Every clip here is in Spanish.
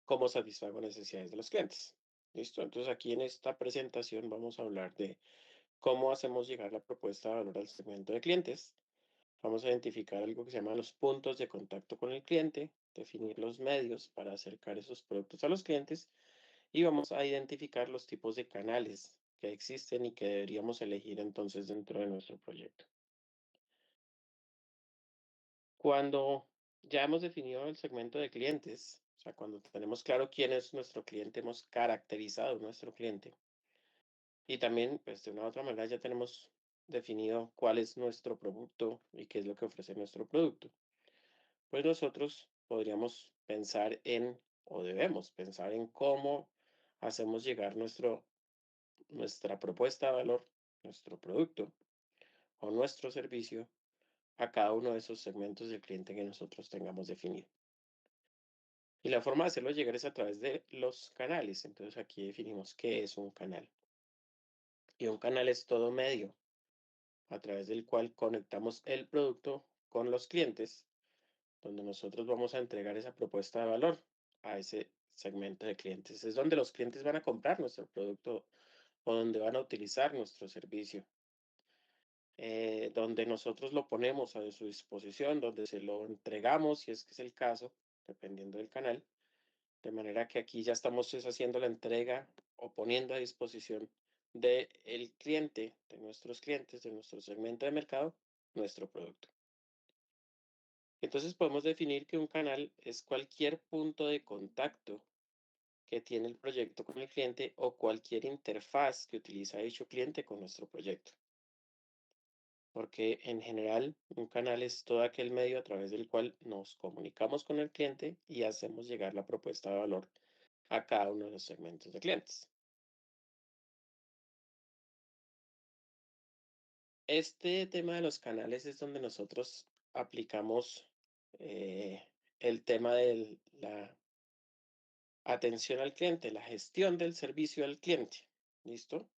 cómo satisfago necesidades de los clientes. ¿Listo? Entonces aquí en esta presentación vamos a hablar de cómo hacemos llegar la propuesta de valor al segmento de clientes. Vamos a identificar algo que se llama los puntos de contacto con el cliente, definir los medios para acercar esos productos a los clientes y vamos a identificar los tipos de canales que existen y que deberíamos elegir entonces dentro de nuestro proyecto. Cuando ya hemos definido el segmento de clientes, o sea, cuando tenemos claro quién es nuestro cliente, hemos caracterizado nuestro cliente y también, pues de una u otra manera ya tenemos definido cuál es nuestro producto y qué es lo que ofrece nuestro producto. Pues nosotros podríamos pensar en, o debemos pensar en cómo hacemos llegar nuestra propuesta de valor, nuestro producto o nuestro servicio a cada uno de esos segmentos del cliente que nosotros tengamos definido. Y la forma de hacerlo llegar es a través de los canales. Entonces aquí definimos qué es un canal. Y un canal es todo medio a través del cual conectamos el producto con los clientes, donde nosotros vamos a entregar esa propuesta de valor a ese segmento de clientes. Es donde los clientes van a comprar nuestro producto o donde van a utilizar nuestro servicio, donde nosotros lo ponemos a su disposición, donde se lo entregamos, si es que es el caso, dependiendo del canal. De manera que aquí ya estamos es haciendo la entrega o poniendo a disposición del cliente, de nuestros clientes, de nuestro segmento de mercado, nuestro producto. Entonces podemos definir que un canal es cualquier punto de contacto que tiene el proyecto con el cliente o cualquier interfaz que utiliza dicho cliente con nuestro proyecto. Porque en general un canal es todo aquel medio a través del cual nos comunicamos con el cliente y hacemos llegar la propuesta de valor a cada uno de los segmentos de clientes. Este tema de los canales es donde nosotros aplicamos el tema de la atención al cliente, la gestión del servicio al cliente. ¿Listo?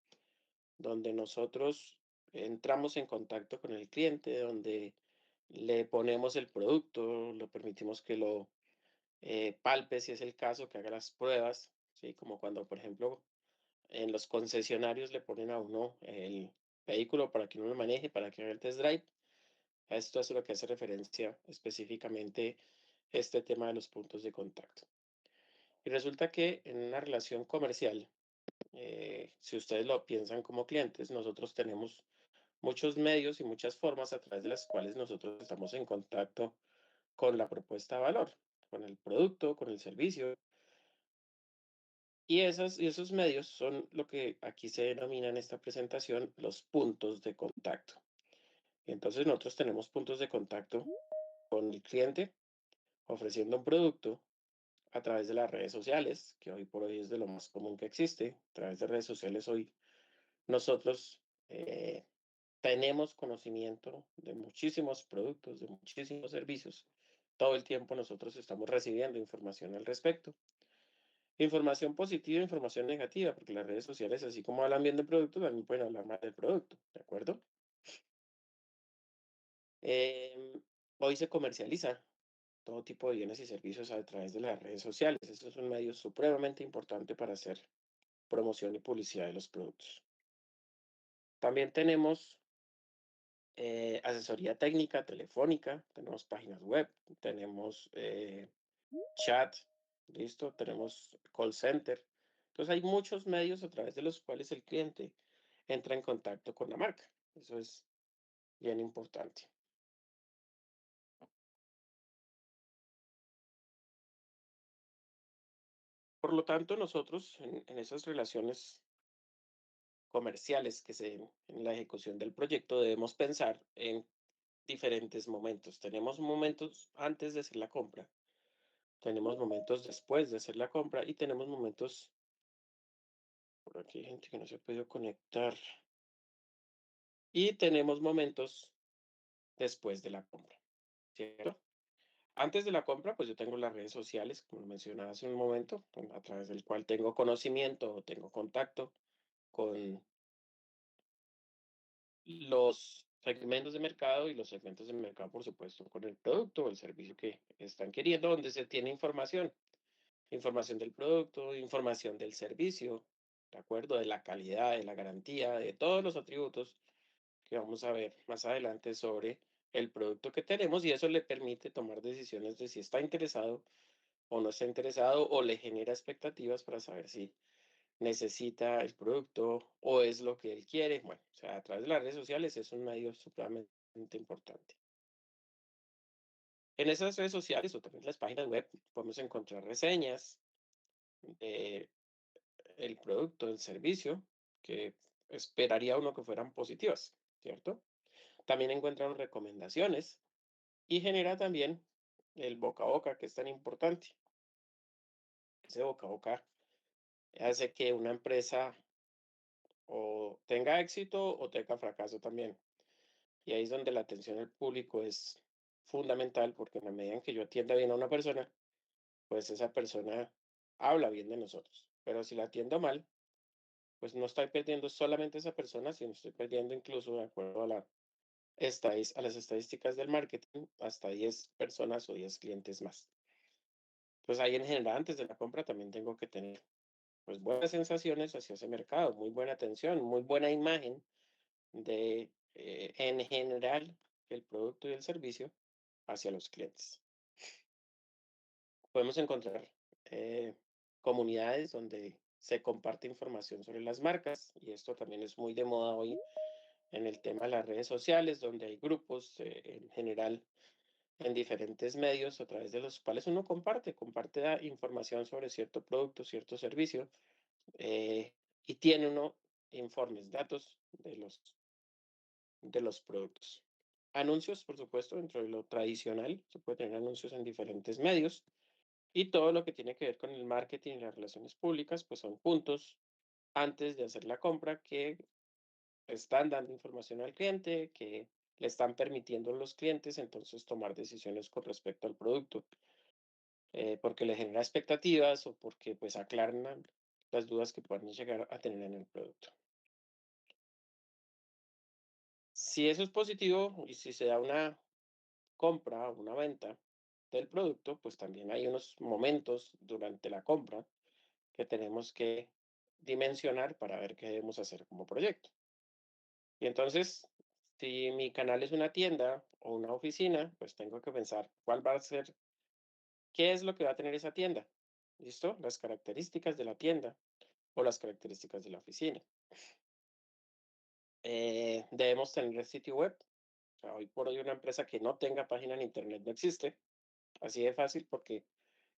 Donde nosotros entramos en contacto con el cliente, donde le ponemos el producto, lo permitimos que lo palpe si es el caso, que haga las pruebas, ¿sí? Como cuando, por ejemplo, en los concesionarios le ponen a uno el vehículo para que uno lo maneje, para que haga el test drive. A esto es lo que hace referencia específicamente este tema de los puntos de contacto. Y resulta que en una relación comercial, si ustedes lo piensan como clientes, nosotros tenemos muchos medios y muchas formas a través de las cuales nosotros estamos en contacto con la propuesta de valor, con el producto, con el servicio. Y esos medios son lo que aquí se denomina en esta presentación los puntos de contacto. Entonces nosotros tenemos puntos de contacto con el cliente ofreciendo un producto a través de las redes sociales, que hoy por hoy es de lo más común que existe. A través de redes sociales hoy nosotros tenemos conocimiento de muchísimos productos, de muchísimos servicios. Todo el tiempo nosotros estamos recibiendo información al respecto. Información positiva e información negativa, porque las redes sociales, así como hablan bien del producto, también pueden hablar mal del producto, ¿de acuerdo? Em, Hoy se comercializa todo tipo de bienes y servicios a través de las redes sociales. Eso es un medio supremamente importante para hacer promoción y publicidad de los productos. También tenemos asesoría técnica, telefónica, tenemos páginas web, tenemos chat, ¿listo? Tenemos call center. Entonces hay muchos medios a través de los cuales el cliente entra en contacto con la marca. Eso es bien importante. Por lo tanto, nosotros en esas relaciones comerciales que se den en la ejecución del proyecto debemos pensar en diferentes momentos. Tenemos momentos antes de hacer la compra, tenemos momentos después de hacer la compra y tenemos momentos, por aquí hay gente que no se ha podido conectar, y tenemos momentos después de la compra, ¿cierto? Antes de la compra, pues yo tengo las redes sociales, como lo mencionaba hace un momento, a través del cual tengo conocimiento o tengo contacto con los segmentos de mercado y los segmentos de mercado, por supuesto, con el producto o el servicio que están queriendo, donde se tiene información. Información del producto, información del servicio, ¿de acuerdo? De la calidad, de la garantía, de todos los atributos que vamos a ver más adelante sobre el producto que tenemos y eso le permite tomar decisiones de si está interesado o no está interesado o le genera expectativas para saber si necesita el producto o es lo que él quiere. Bueno, o sea, a través de las redes sociales es un medio supremamente importante. En esas redes sociales o también las páginas web podemos encontrar reseñas de el producto, el servicio, que esperaría uno que fueran positivas, ¿cierto? También encuentran recomendaciones y genera también el boca a boca, que es tan importante. Ese boca a boca hace que una empresa o tenga éxito o tenga fracaso también. Y ahí es donde la atención al público es fundamental, porque en la medida en que yo atienda bien a una persona, pues esa persona habla bien de nosotros. Pero si la atiendo mal, pues no estoy perdiendo solamente esa persona, sino estoy perdiendo incluso, de acuerdo a a las estadísticas del marketing, hasta 10 personas o 10 clientes más. Pues ahí en general, antes de la compra, también tengo que tener pues buenas sensaciones hacia ese mercado, muy buena atención, muy buena imagen de, en general, el producto y el servicio hacia los clientes. Podemos encontrar comunidades donde se comparte información sobre las marcas y esto también es muy de moda hoy en el tema de las redes sociales, donde hay grupos en general en diferentes medios a través de los cuales uno comparte información sobre cierto producto, cierto servicio y tiene uno informes, datos de los productos. Anuncios, por supuesto, dentro de lo tradicional, se puede tener anuncios en diferentes medios y todo lo que tiene que ver con el marketing y las relaciones públicas, pues son puntos antes de hacer la compra que están dando información al cliente, que le están permitiendo a los clientes entonces tomar decisiones con respecto al producto, porque le genera expectativas o porque pues aclaran las dudas que puedan llegar a tener en el producto. Si eso es positivo y si se da una compra o una venta del producto, pues también hay unos momentos durante la compra que tenemos que dimensionar para ver qué debemos hacer como proyecto. Y entonces, si mi canal es una tienda o una oficina, pues tengo que pensar cuál va a ser, qué es lo que va a tener esa tienda. ¿Listo? Las características de la tienda o las características de la oficina. Debemos tener el sitio web. O sea, hoy por hoy una empresa que no tenga página en internet no existe. Así de fácil porque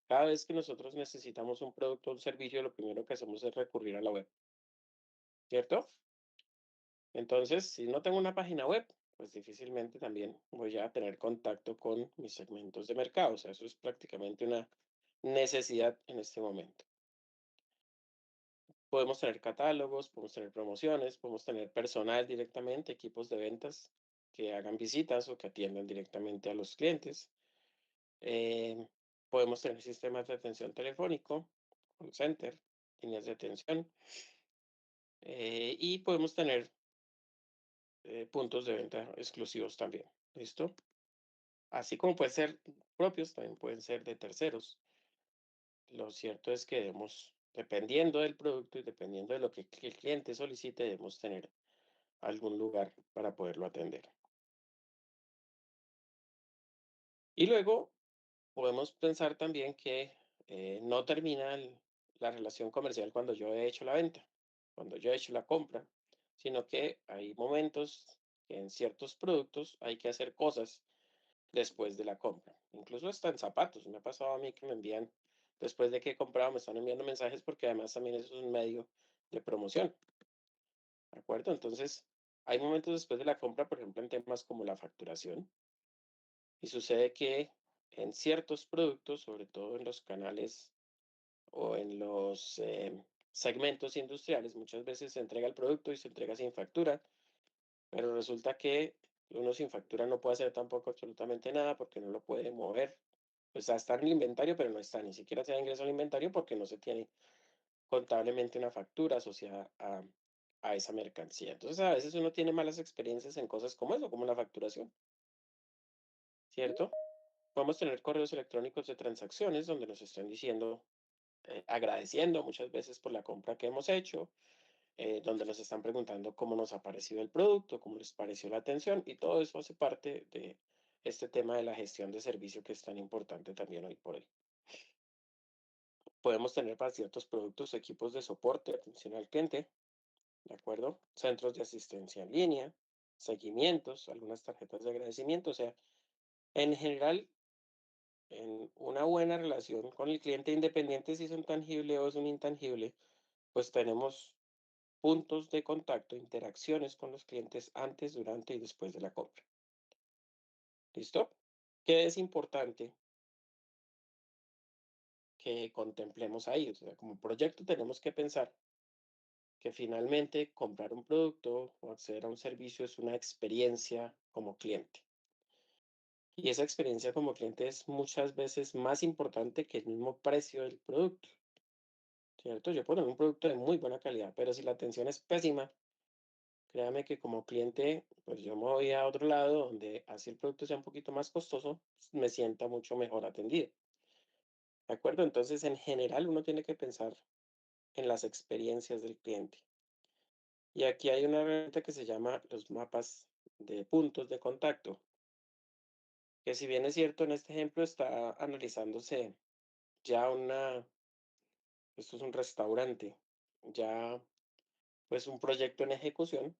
cada vez que nosotros necesitamos un producto o un servicio, lo primero que hacemos es recurrir a la web, ¿cierto? Entonces, si no tengo una página web, pues difícilmente también voy a tener contacto con mis segmentos de mercado. O sea, eso es prácticamente una necesidad en este momento. Podemos tener catálogos, podemos tener promociones, podemos tener personal directamente, equipos de ventas que hagan visitas o que atiendan directamente a los clientes. Eh, Podemos tener sistemas de atención telefónico, call center, líneas de atención, y podemos tener puntos de venta exclusivos también. ¿Listo? Así como pueden ser propios, también pueden ser de terceros. Lo cierto es que debemos, dependiendo del producto y dependiendo de lo que el cliente solicite, debemos tener algún lugar para poderlo atender. Y luego podemos pensar también que no termina la relación comercial cuando yo he hecho la venta, cuando yo he hecho la compra, sino que hay momentos que en ciertos productos hay que hacer cosas después de la compra. Incluso hasta en zapatos. Me ha pasado a mí que me envían, después de que he comprado, me están enviando mensajes porque además también eso es un medio de promoción. ¿De acuerdo? Entonces, hay momentos después de la compra, por ejemplo, en temas como la facturación. Y sucede que en ciertos productos, sobre todo en los canales o en los segmentos industriales, muchas veces se entrega el producto y se entrega sin factura, pero resulta que uno sin factura no puede hacer tampoco absolutamente nada porque no lo puede mover. Pues a estar en el inventario, pero no está, ni siquiera se da ingreso al inventario porque no se tiene contablemente una factura asociada a esa mercancía. Entonces, a veces uno tiene malas experiencias en cosas como eso, como la facturación, ¿cierto? Podemos tener correos electrónicos de transacciones donde nos están diciendo agradeciendo muchas veces por la compra que hemos hecho, donde nos están preguntando cómo nos ha parecido el producto, cómo les pareció la atención, y todo eso hace parte de este tema de la gestión de servicio que es tan importante también hoy por hoy. Podemos tener para ciertos productos equipos de soporte, atención al cliente, ¿de acuerdo? Centros de asistencia en línea, seguimientos, algunas tarjetas de agradecimiento. O sea, en general, en una buena relación con el cliente, independiente si es un tangible o es un intangible, pues tenemos puntos de contacto, interacciones con los clientes antes, durante y después de la compra. ¿Listo? ¿Qué es importante que contemplemos ahí? O sea, como proyecto tenemos que pensar que finalmente comprar un producto o acceder a un servicio es una experiencia como cliente. Y esa experiencia como cliente es muchas veces más importante que el mismo precio del producto, ¿cierto? Yo puedo tener un producto de muy buena calidad, pero si la atención es pésima, créame que como cliente, pues yo me voy a otro lado donde así el producto sea un poquito más costoso, me sienta mucho mejor atendido. ¿De acuerdo? Entonces, en general, uno tiene que pensar en las experiencias del cliente. Y aquí hay una herramienta que se llama los mapas de puntos de contacto, que si bien es cierto, en este ejemplo está analizándose ya esto es un restaurante, ya pues un proyecto en ejecución,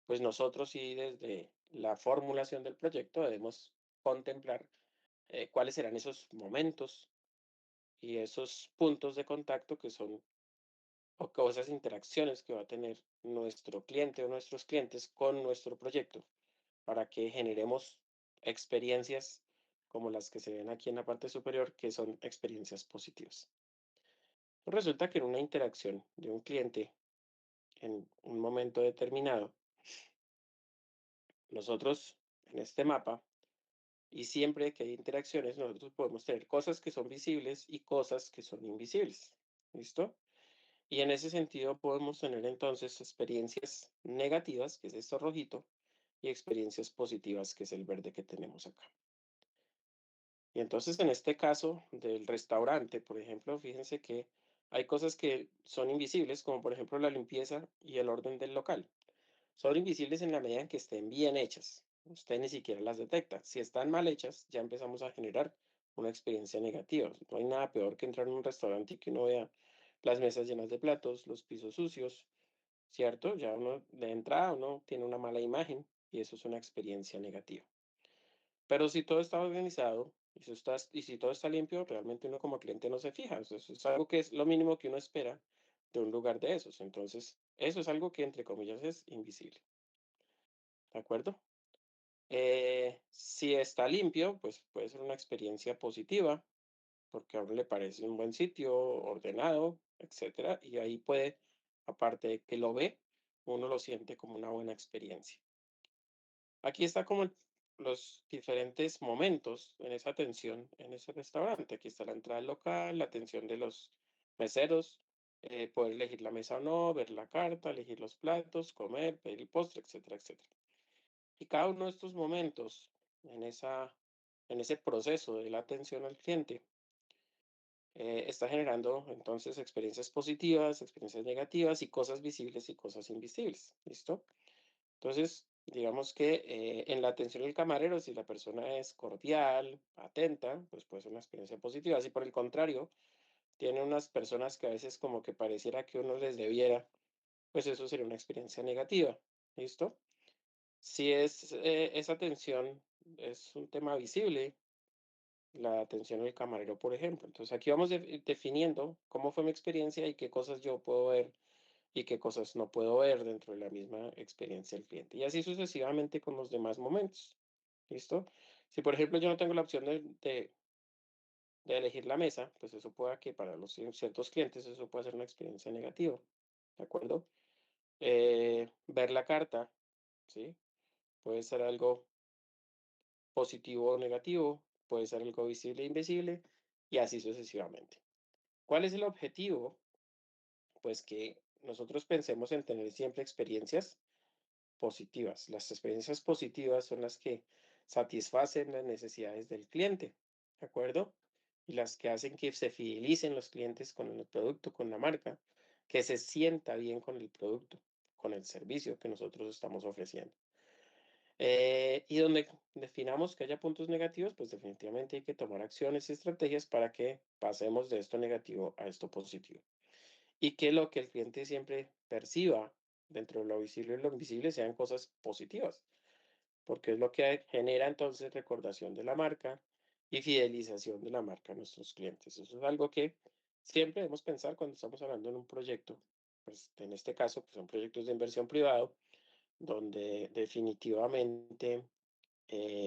pues nosotros sí desde la formulación del proyecto debemos contemplar cuáles serán esos momentos y esos puntos de contacto que son o esas interacciones que va a tener nuestro cliente o nuestros clientes con nuestro proyecto para que generemos experiencias como las que se ven aquí en la parte superior, que son experiencias positivas. Resulta que en una interacción de un cliente en un momento determinado, nosotros en este mapa, y siempre que hay interacciones, nosotros podemos tener cosas que son visibles y cosas que son invisibles. ¿Listo? Y en ese sentido podemos tener entonces experiencias negativas, que es esto rojito, y experiencias positivas, que es el verde que tenemos acá. Y entonces en este caso del restaurante, por ejemplo, fíjense que hay cosas que son invisibles, como por ejemplo la limpieza y el orden del local. Son invisibles en la medida en que estén bien hechas. Usted ni siquiera las detecta. Si están mal hechas, ya empezamos a generar una experiencia negativa. No hay nada peor que entrar en un restaurante y que uno vea las mesas llenas de platos, los pisos sucios, ¿cierto? Ya uno de entrada uno tiene una mala imagen y eso es una experiencia negativa. Pero si todo está organizado y si todo está limpio, realmente uno como cliente no se fija. Eso es algo que es lo mínimo que uno espera de un lugar de esos. Entonces, eso es algo que entre comillas es invisible. ¿De acuerdo? Si está limpio, pues puede ser una experiencia positiva, porque a uno le parece un buen sitio, ordenado, etcétera, y ahí puede, aparte de que lo ve, uno lo siente como una buena experiencia. Aquí está como los diferentes momentos en esa atención en ese restaurante. Aquí está la entrada al local, la atención de los meseros, poder elegir la mesa o no, ver la carta, elegir los platos, comer, pedir el postre, etcétera, etcétera. Y cada uno de estos momentos en ese proceso de la atención al cliente está generando entonces experiencias positivas, experiencias negativas y cosas visibles y cosas invisibles. ¿Listo? Entonces, digamos que en la atención del camarero, si la persona es cordial, atenta, pues puede ser una experiencia positiva. Si por el contrario, tiene unas personas que a veces como que pareciera que uno les debiera, pues eso sería una experiencia negativa. ¿Listo? Si esa atención es un tema visible, la atención al camarero, por ejemplo. Entonces, aquí vamos definiendo cómo fue mi experiencia y qué cosas yo puedo ver y qué cosas no puedo ver dentro de la misma experiencia del cliente. Y así sucesivamente con los demás momentos. ¿Listo? Si, por ejemplo, yo no tengo la opción de elegir la mesa, pues eso puede que para los ciertos clientes eso puede ser una experiencia negativa. ¿De acuerdo? Ver la carta, ¿sí? Puede ser algo positivo o negativo, puede ser algo visible e invisible, y así sucesivamente. ¿Cuál es el objetivo? Pues que nosotros pensemos en tener siempre experiencias positivas. Las experiencias positivas son las que satisfacen las necesidades del cliente, ¿de acuerdo? y las que hacen que se fidelicen los clientes con el producto, con la marca, que se sienta bien con el producto, con el servicio que nosotros estamos ofreciendo. Y donde definamos que haya puntos negativos, pues definitivamente hay que tomar acciones y estrategias para que pasemos de esto negativo a esto positivo. Y que lo que el cliente siempre perciba dentro de lo visible y lo invisible sean cosas positivas, porque es lo que genera entonces recordación de la marca y fidelización de la marca a nuestros clientes. Eso es algo que siempre debemos pensar cuando estamos hablando en un proyecto. Pues en este caso, pues son proyectos de inversión privado, donde definitivamente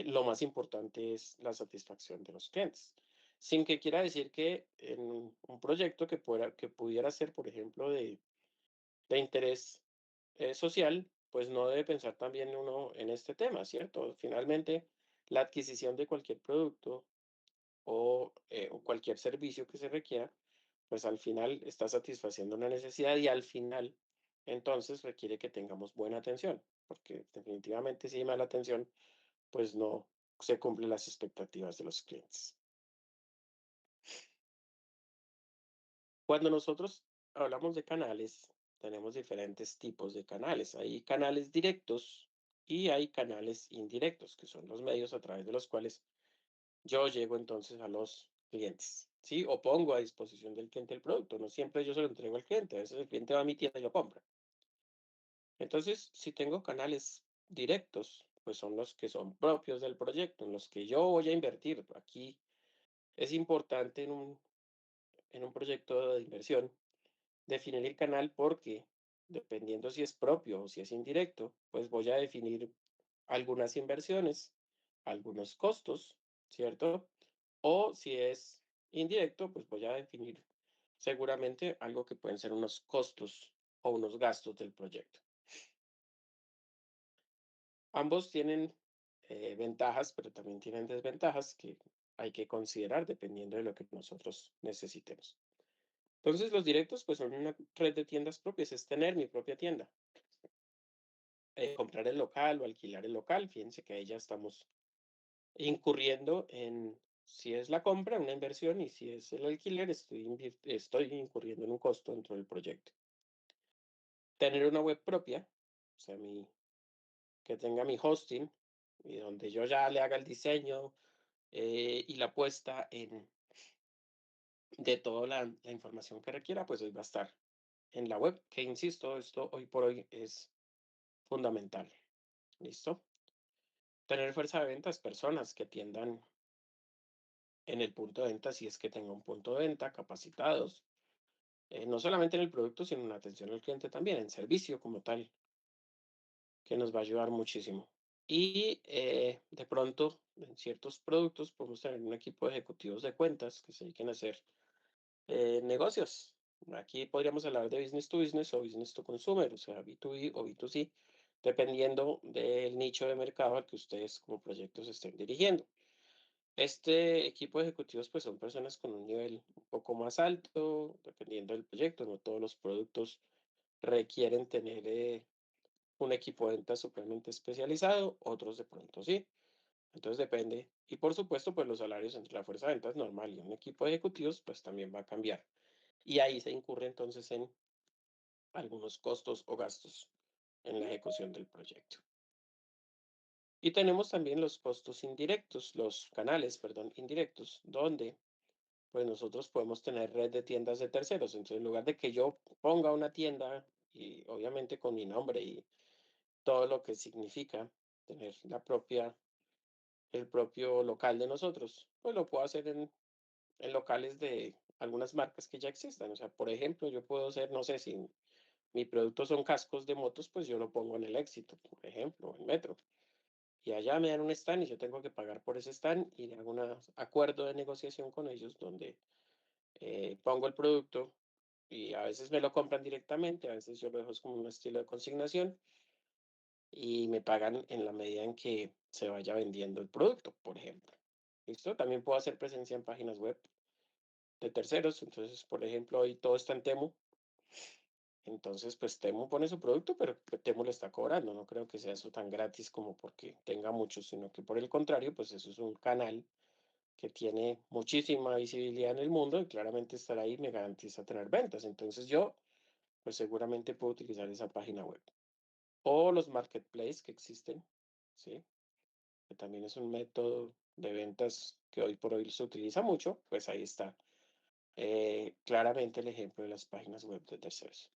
lo más importante es la satisfacción de los clientes. Sin que quiera decir que en un proyecto que pudiera ser, por ejemplo, de interés social, pues no debe pensar también uno en este tema, ¿cierto? Finalmente, la adquisición de cualquier producto o cualquier servicio que se requiera, pues al final está satisfaciendo una necesidad y al final, entonces requiere que tengamos buena atención, porque definitivamente si hay mala atención, pues no se cumplen las expectativas de los clientes. Cuando nosotros hablamos de canales, tenemos diferentes tipos de canales. Hay canales directos y hay canales indirectos, que son los medios a través de los cuales yo llego entonces a los clientes, ¿sí? O pongo a disposición del cliente el producto. No siempre yo se lo entrego al cliente, a veces el cliente va a mi tienda y lo compra. Entonces, si tengo canales directos, pues son los que son propios del proyecto, en los que yo voy a invertir. Aquí es importante en un proyecto de inversión definir el canal porque dependiendo si es propio o si es indirecto, pues voy a definir algunas inversiones, algunos costos, ¿cierto? O si es indirecto, pues voy a definir seguramente algo que pueden ser unos costos o unos gastos del proyecto. Ambos tienen ventajas, pero también tienen desventajas que hay que considerar dependiendo de lo que nosotros necesitemos. Entonces, los directos, pues son una red de tiendas propias, es tener mi propia tienda, comprar el local o alquilar el local. Fíjense que ahí ya estamos incurriendo en, si es la compra, una inversión, y si es el alquiler, estoy incurriendo en un costo dentro del proyecto. Tener una web propia, o sea, que tenga mi hosting y donde yo ya le haga el diseño y la puesta de toda la información que requiera, pues hoy va a estar en la web, que insisto, esto hoy por hoy es fundamental. ¿Listo? Tener fuerza de ventas, personas que atiendan en el punto de venta, si es que tenga un punto de venta, capacitados, no solamente en el producto, sino en la atención al cliente también, en servicio como tal, que nos va a ayudar muchísimo. Y de pronto, en ciertos productos, podemos tener un equipo de ejecutivos de cuentas que se dediquen a hacer negocios. Aquí podríamos hablar de business to business o business to consumer, o sea, B2B o B2C, dependiendo del nicho de mercado al que ustedes como proyectos estén dirigiendo. Este equipo de ejecutivos, pues son personas con un nivel un poco más alto, dependiendo del proyecto. No todos los productos requieren tener un equipo de ventas supremamente especializado, otros de pronto sí. Entonces depende. Y por supuesto, pues los salarios entre la fuerza de ventas normal y un equipo de ejecutivos, pues también va a cambiar. Y ahí se incurre entonces en algunos costos o gastos en la ejecución del proyecto. Y tenemos también los costos indirectos, los canales, perdón, indirectos, donde pues nosotros podemos tener red de tiendas de terceros. Entonces, en lugar de que yo ponga una tienda y obviamente con mi nombre y todo lo que significa tener el propio local de nosotros, pues lo puedo hacer en locales de algunas marcas que ya existan. O sea, por ejemplo, yo puedo hacer, no sé, si mi producto son cascos de motos, pues yo lo pongo en el Éxito, por ejemplo, en Metro. Y allá me dan un stand y yo tengo que pagar por ese stand y hago un acuerdo de negociación con ellos donde pongo el producto y a veces me lo compran directamente, a veces yo lo dejo como un estilo de consignación y me pagan en la medida en que se vaya vendiendo el producto, por ejemplo. ¿Listo? También puedo hacer presencia en páginas web de terceros. Entonces, por ejemplo, hoy todo está en Temu. Entonces, pues Temu pone su producto, pero Temu le está cobrando. No creo que sea eso tan gratis como porque tenga muchos, sino que por el contrario, pues eso es un canal que tiene muchísima visibilidad en el mundo y claramente estar ahí me garantiza tener ventas. Entonces yo, pues seguramente puedo utilizar esa página web. O los marketplaces que existen, ¿sí? Que también es un método de ventas que hoy por hoy se utiliza mucho, pues ahí está claramente el ejemplo de las páginas web de terceros.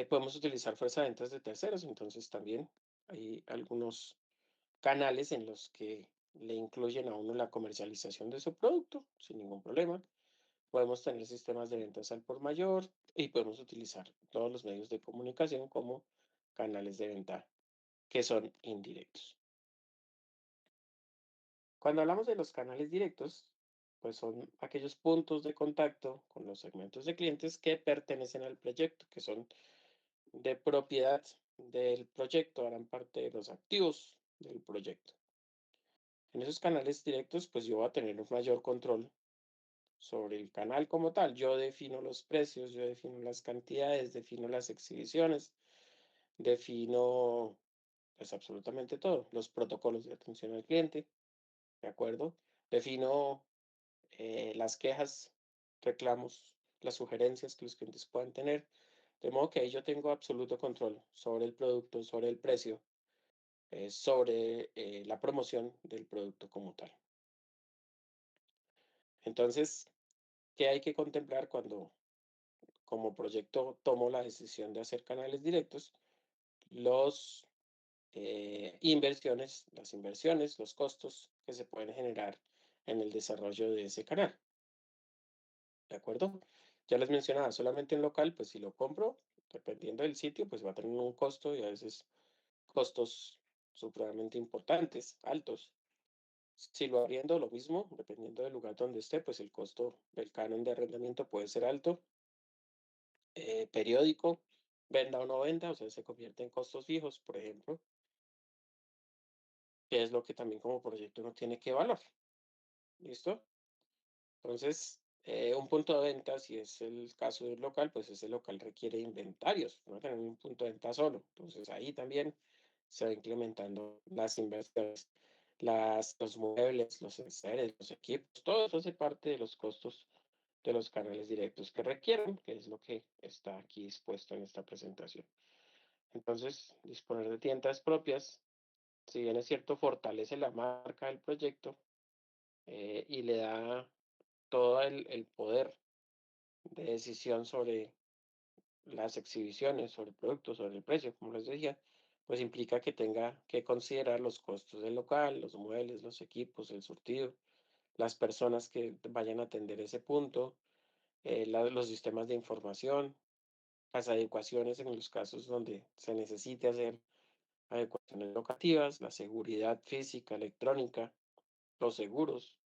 Podemos utilizar fuerza de ventas de terceros, entonces también hay algunos canales en los que le incluyen a uno la comercialización de su producto sin ningún problema. Podemos tener sistemas de ventas al por mayor y podemos utilizar todos los medios de comunicación como canales de venta que son indirectos. Cuando hablamos de los canales directos, pues son aquellos puntos de contacto con los segmentos de clientes que pertenecen al proyecto, que son de propiedad del proyecto, harán parte de los activos del proyecto. En esos canales directos, pues yo voy a tener un mayor control sobre el canal como tal. Yo defino los precios, yo defino las cantidades, defino las exhibiciones, defino pues absolutamente todo, los protocolos de atención al cliente, ¿de acuerdo? Defino las quejas, reclamos, las sugerencias que los clientes puedan tener. De modo que ahí yo tengo absoluto control sobre el producto, sobre el precio, sobre la promoción del producto como tal. Entonces, ¿qué hay que contemplar cuando como proyecto tomo la decisión de hacer canales directos? Los inversiones, las inversiones, los costos que se pueden generar en el desarrollo de ese canal. ¿De acuerdo? Ya les mencionaba, solamente en local, pues si lo compro, dependiendo del sitio, pues va a tener un costo y a veces costos supremamente importantes, altos. Si lo arriendo, lo mismo, dependiendo del lugar donde esté, pues el costo del canon de arrendamiento puede ser alto, periódico, venda o no venda, o sea, se convierte en costos fijos, por ejemplo, que es lo que también como proyecto uno tiene que evaluar. ¿Listo? Entonces, un punto de venta, si es el caso de un local, pues ese local requiere inventarios, no tener un punto de venta solo. Entonces, ahí también se va incrementando las inversiones, los muebles, los enseres, los equipos, todo eso hace parte de los costos de los canales directos que requieren, que es lo que está aquí expuesto en esta presentación. Entonces, disponer de tiendas propias, si bien es cierto, fortalece la marca del proyecto y le da todo el poder de decisión sobre las exhibiciones, sobre el producto, sobre el precio, como les decía, pues implica que tenga que considerar los costos del local, los muebles, los equipos, el surtido, las personas que vayan a atender ese punto, los sistemas de información, las adecuaciones en los casos donde se necesite hacer adecuaciones locativas, la seguridad física, electrónica, los seguros,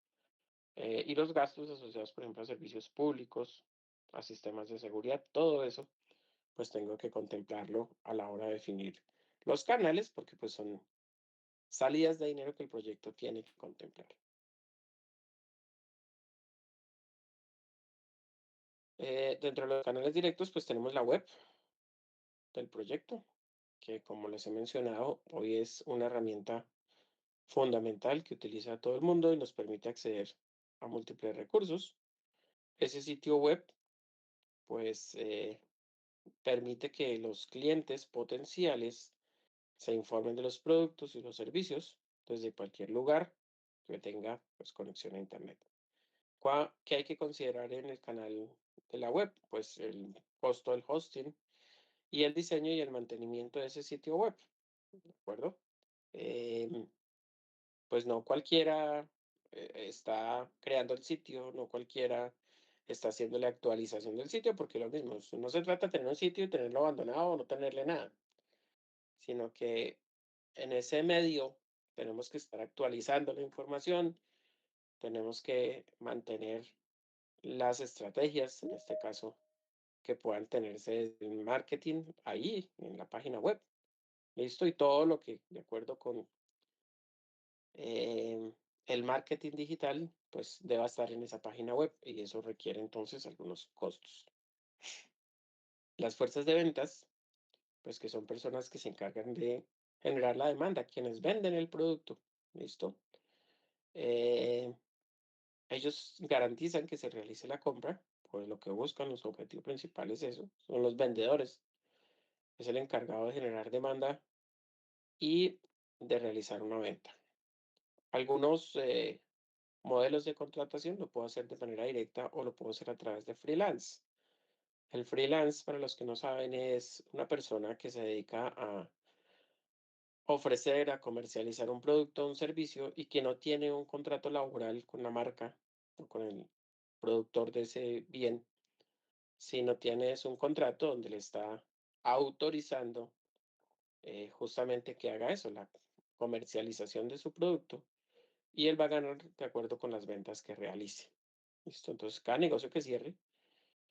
y los gastos asociados, por ejemplo, a servicios públicos, a sistemas de seguridad, todo eso, pues tengo que contemplarlo a la hora de definir los canales, porque pues son salidas de dinero que el proyecto tiene que contemplar. Dentro de los canales directos, pues tenemos la web del proyecto, que como les he mencionado, hoy es una herramienta fundamental que utiliza todo el mundo y nos permite acceder a múltiples recursos. Ese sitio web, pues, permite que los clientes potenciales se informen de los productos y los servicios desde cualquier lugar que tenga pues, conexión a Internet. ¿Qué hay que considerar en el canal de la web? Pues el costo del hosting y el diseño y el mantenimiento de ese sitio web, ¿de acuerdo? Em, pues no cualquiera está creando el sitio, no cualquiera está haciendo la actualización del sitio, porque lo mismo, no se trata de tener un sitio y tenerlo abandonado o no tenerle nada, sino que en ese medio tenemos que estar actualizando la información, tenemos que mantener las estrategias, en este caso, que puedan tenerse desde el marketing ahí en la página web. Listo, y todo lo que, de acuerdo con el marketing digital, pues deba estar en esa página web y eso requiere entonces algunos costos. Las fuerzas de ventas, pues que son personas que se encargan de generar la demanda, quienes venden el producto. ¿Listo? Eh, Ellos garantizan que se realice la compra, pues lo que buscan, los objetivos principales es eso, son los vendedores, es el encargado de generar demanda y de realizar una venta. Algunos modelos de contratación lo puedo hacer de manera directa o lo puedo hacer a través de freelance. El freelance, para los que no saben, es una persona que se dedica a ofrecer, a comercializar un producto o un servicio y que no tiene un contrato laboral con la marca o con el productor de ese bien, sino tienes un contrato donde le está autorizando justamente que haga eso, la comercialización de su producto, y él va a ganar de acuerdo con las ventas que realice. ¿Listo? Entonces, cada negocio que cierre,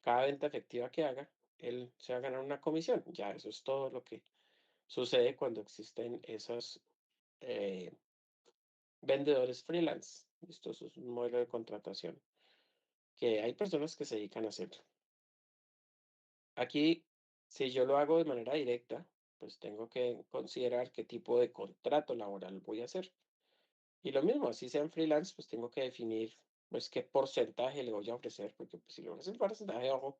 cada venta efectiva que haga, él se va a ganar una comisión. Ya, eso es todo lo que sucede cuando existen esos eh, vendedores freelance. ¿Listo? Eso es un modelo de contratación que hay personas que se dedican a hacerlo. Aquí, si yo lo hago de manera directa, pues tengo que considerar qué tipo de contrato laboral voy a hacer. Y lo mismo, así sea en freelance, pues tengo que definir pues qué porcentaje le voy a ofrecer, porque pues, si le ofreces un porcentaje bajo,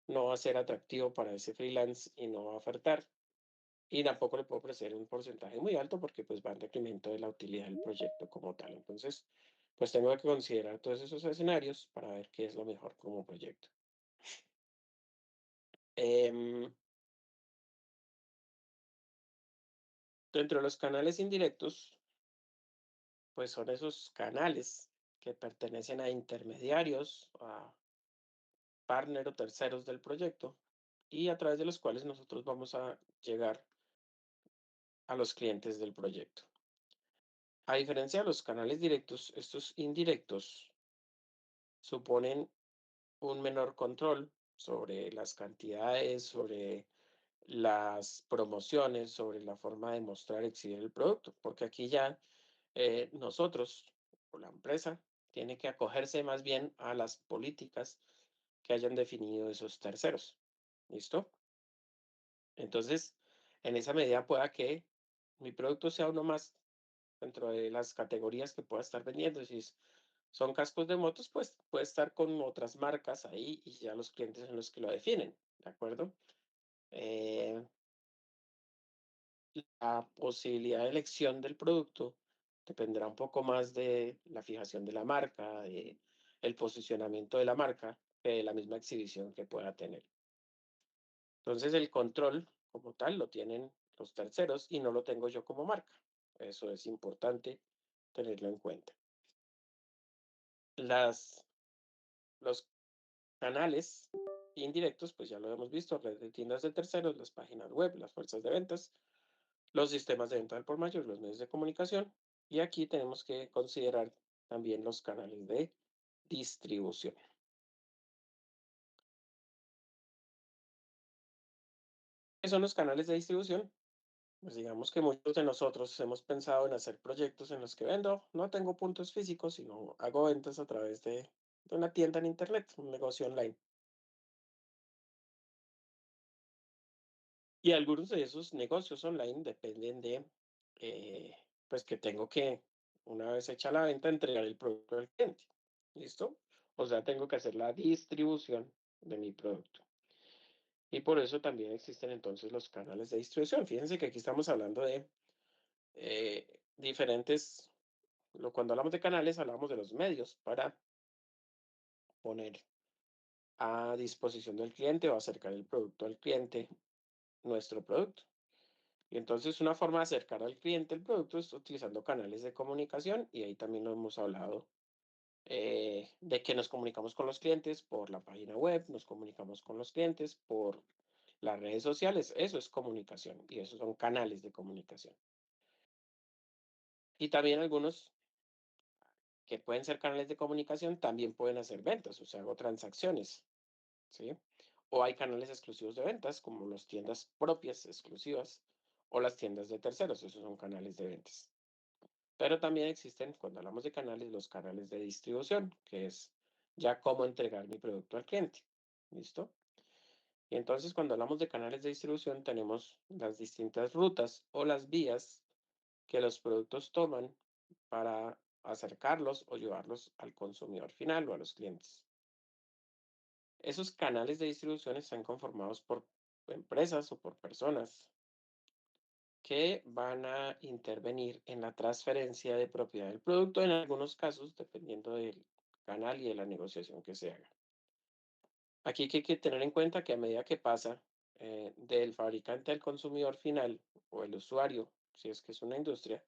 no va a ser atractivo para ese freelance y no va a ofertar. Y tampoco le puedo ofrecer un porcentaje muy alto porque pues va en detrimento de la utilidad del proyecto como tal. Entonces, pues tengo que considerar todos esos escenarios para ver qué es lo mejor como proyecto. Em, Dentro de los canales indirectos, pues son esos canales que pertenecen a intermediarios, a partner o terceros del proyecto y a través de los cuales nosotros vamos a llegar a los clientes del proyecto. A diferencia de los canales directos, estos indirectos suponen un menor control sobre las cantidades, sobre las promociones, sobre la forma de mostrar y exhibir el producto, porque aquí ya nosotros o la empresa tiene que acogerse más bien a las políticas que hayan definido esos terceros. ¿Listo? Entonces, en esa medida pueda que mi producto sea uno más dentro de las categorías que pueda estar vendiendo. Si son cascos de motos, pues puede estar con otras marcas ahí y ya los clientes son los que lo definen, ¿de acuerdo? Eh, la posibilidad de elección del producto dependerá un poco más de la fijación de la marca, de el posicionamiento de la marca, que de la misma exhibición que pueda tener. Entonces, el control como tal lo tienen los terceros y no lo tengo yo como marca. Eso es importante tenerlo en cuenta. Las, los canales indirectos, pues ya lo hemos visto, red de tiendas de terceros, las páginas web, las fuerzas de ventas, los sistemas de venta al por mayor, los medios de comunicación. Y aquí tenemos que considerar también los canales de distribución. ¿Qué son los canales de distribución? Pues digamos que muchos de nosotros hemos pensado en hacer proyectos en los que vendo, no tengo puntos físicos, sino hago ventas a través de una tienda en internet, un negocio online. Y algunos de esos negocios online dependen de, pues que tengo que, una vez hecha la venta, entregar el producto al cliente. ¿Listo? O sea, tengo que hacer la distribución de mi producto. Y por eso también existen entonces los canales de distribución. Fíjense que aquí estamos hablando de diferentes, cuando hablamos de canales, hablamos de los medios para poner a disposición del cliente o acercar el producto al cliente, nuestro producto. Y entonces una forma de acercar al cliente el producto es utilizando canales de comunicación y ahí también lo hemos hablado de que nos comunicamos con los clientes por la página web, nos comunicamos con los clientes por las redes sociales, eso es comunicación y esos son canales de comunicación. Y también algunos que pueden ser canales de comunicación también pueden hacer ventas, o sea, hago transacciones, ¿sí? O hay canales exclusivos de ventas como las tiendas propias exclusivas o las tiendas de terceros, esos son canales de ventas. Pero también existen, cuando hablamos de canales, los canales de distribución, que es ya cómo entregar mi producto al cliente. ¿Listo? Y entonces, cuando hablamos de canales de distribución, tenemos las distintas rutas o las vías que los productos toman para acercarlos o llevarlos al consumidor final o a los clientes. Esos canales de distribución están conformados por empresas o por personas que van a intervenir en la transferencia de propiedad del producto en algunos casos, dependiendo del canal y de la negociación que se haga. Aquí que hay que tener en cuenta que a medida que pasa del fabricante al consumidor final o el usuario, si es que es una industria,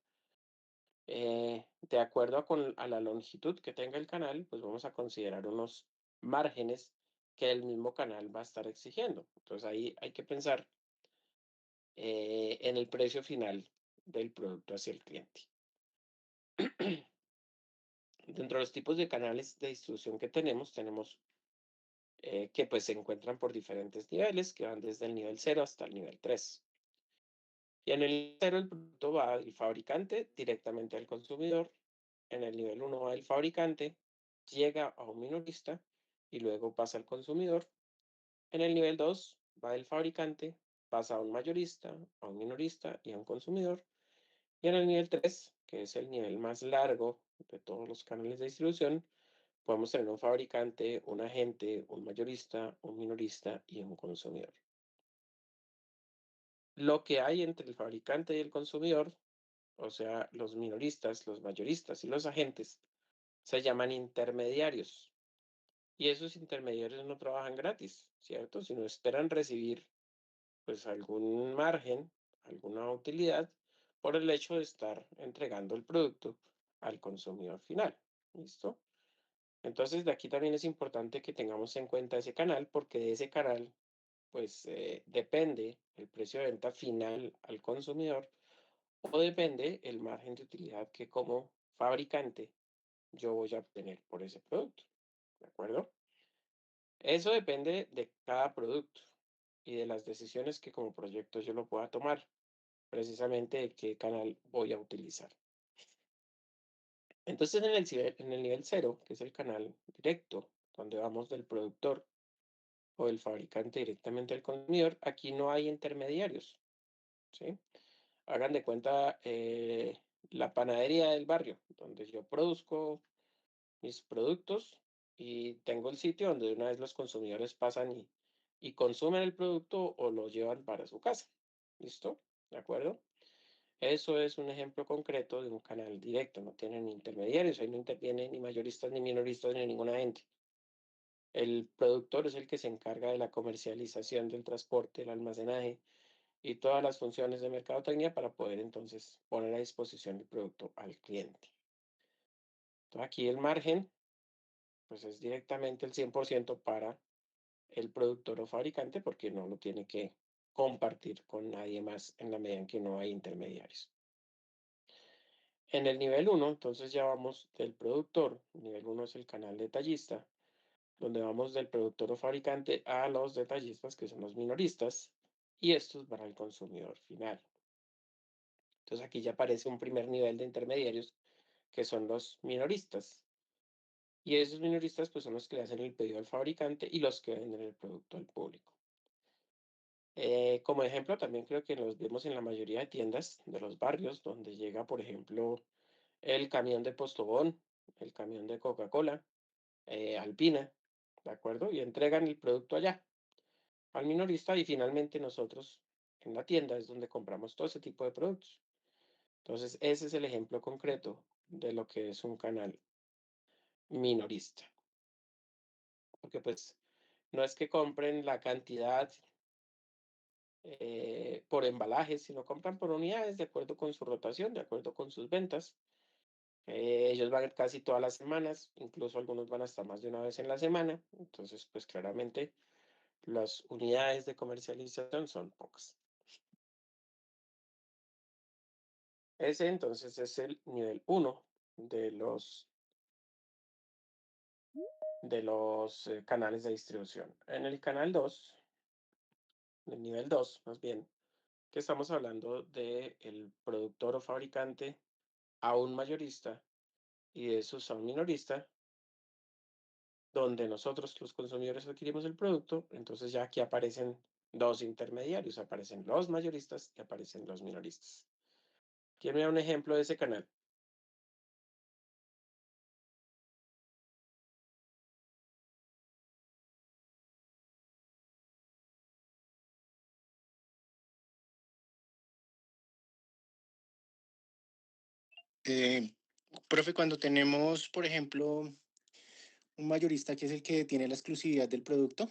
de acuerdo a la longitud que tenga el canal, pues vamos a considerar unos márgenes que el mismo canal va a estar exigiendo. Entonces ahí hay que pensar en el precio final del producto hacia el cliente. Dentro de los tipos de canales de distribución que tenemos que pues se encuentran por diferentes niveles, que van desde el nivel cero hasta el nivel 3. Y en el cero el producto va del fabricante directamente al consumidor. En el nivel uno va del fabricante, llega a un minorista y luego pasa al consumidor. En el nivel 2 va del fabricante, pasa a un mayorista, a un minorista y a un consumidor. Y en el nivel 3, que es el nivel más largo de todos los canales de distribución, podemos tener un fabricante, un agente, un mayorista, un minorista y un consumidor. Lo que hay entre el fabricante y el consumidor, o sea, los minoristas, los mayoristas y los agentes, se llaman intermediarios. Y esos intermediarios no trabajan gratis, ¿cierto? Sino esperan recibir pues algún margen, alguna utilidad por el hecho de estar entregando el producto al consumidor final. ¿Listo? Entonces, de aquí también es importante que tengamos en cuenta ese canal, porque de ese canal, pues depende el precio de venta final al consumidor o depende el margen de utilidad que como fabricante yo voy a obtener por ese producto. ¿De acuerdo? Eso depende de cada producto y de las decisiones que como proyecto yo lo pueda tomar, precisamente de qué canal voy a utilizar. Entonces, en el nivel cero, que es el canal directo, donde vamos del productor o del fabricante directamente al consumidor, aquí no hay intermediarios, ¿sí? Hagan de cuenta la panadería del barrio, donde yo produzco mis productos y tengo el sitio donde de una vez los consumidores pasan y consumen el producto o lo llevan para su casa. ¿Listo? ¿De acuerdo? Eso es un ejemplo concreto de un canal directo, no tienen intermediarios, ahí no intervienen ni mayoristas ni minoristas ni ninguna gente. El productor es el que se encarga de la comercialización del transporte, el almacenaje y todas las funciones de mercadotecnia para poder entonces poner a disposición el producto al cliente. Entonces aquí el margen pues es directamente el 100% para el productor o fabricante porque no lo tiene que compartir con nadie más en la medida en que no hay intermediarios. En el nivel uno entonces ya vamos del productor, nivel uno es el canal detallista, donde vamos del productor o fabricante a los detallistas, que son los minoristas, y estos van al consumidor final. Entonces aquí ya aparece un primer nivel de intermediarios, que son los minoristas. Y esos minoristas pues son los que le hacen el pedido al fabricante y los que venden el producto al público. Como ejemplo, también creo que los vemos en la mayoría de tiendas de los barrios, donde llega, por ejemplo, el camión de Postobón, el camión de Coca-Cola, Alpina, ¿de acuerdo? Y entregan el producto allá al minorista y finalmente nosotros en la tienda es donde compramos todo ese tipo de productos. Entonces, ese es el ejemplo concreto de lo que es un canal minorista, porque pues no es que compren la cantidad por embalajes, sino compran por unidades de acuerdo con su rotación, de acuerdo con sus ventas. Ellos van casi todas las semanas, incluso algunos van hasta más de una vez en la semana. Entonces, pues claramente las unidades de comercialización son pocas. Ese entonces es el nivel uno de los canales de distribución. En el canal 2, el nivel 2 más bien, que estamos hablando de el productor o fabricante a un mayorista y de esos a un minorista, donde nosotros los consumidores adquirimos el producto, entonces ya aquí aparecen dos intermediarios, aparecen los mayoristas y aparecen los minoristas. ¿Quién me da un ejemplo de ese canal? Eh, Profe, cuando tenemos, por ejemplo, un mayorista que es el que tiene la exclusividad del producto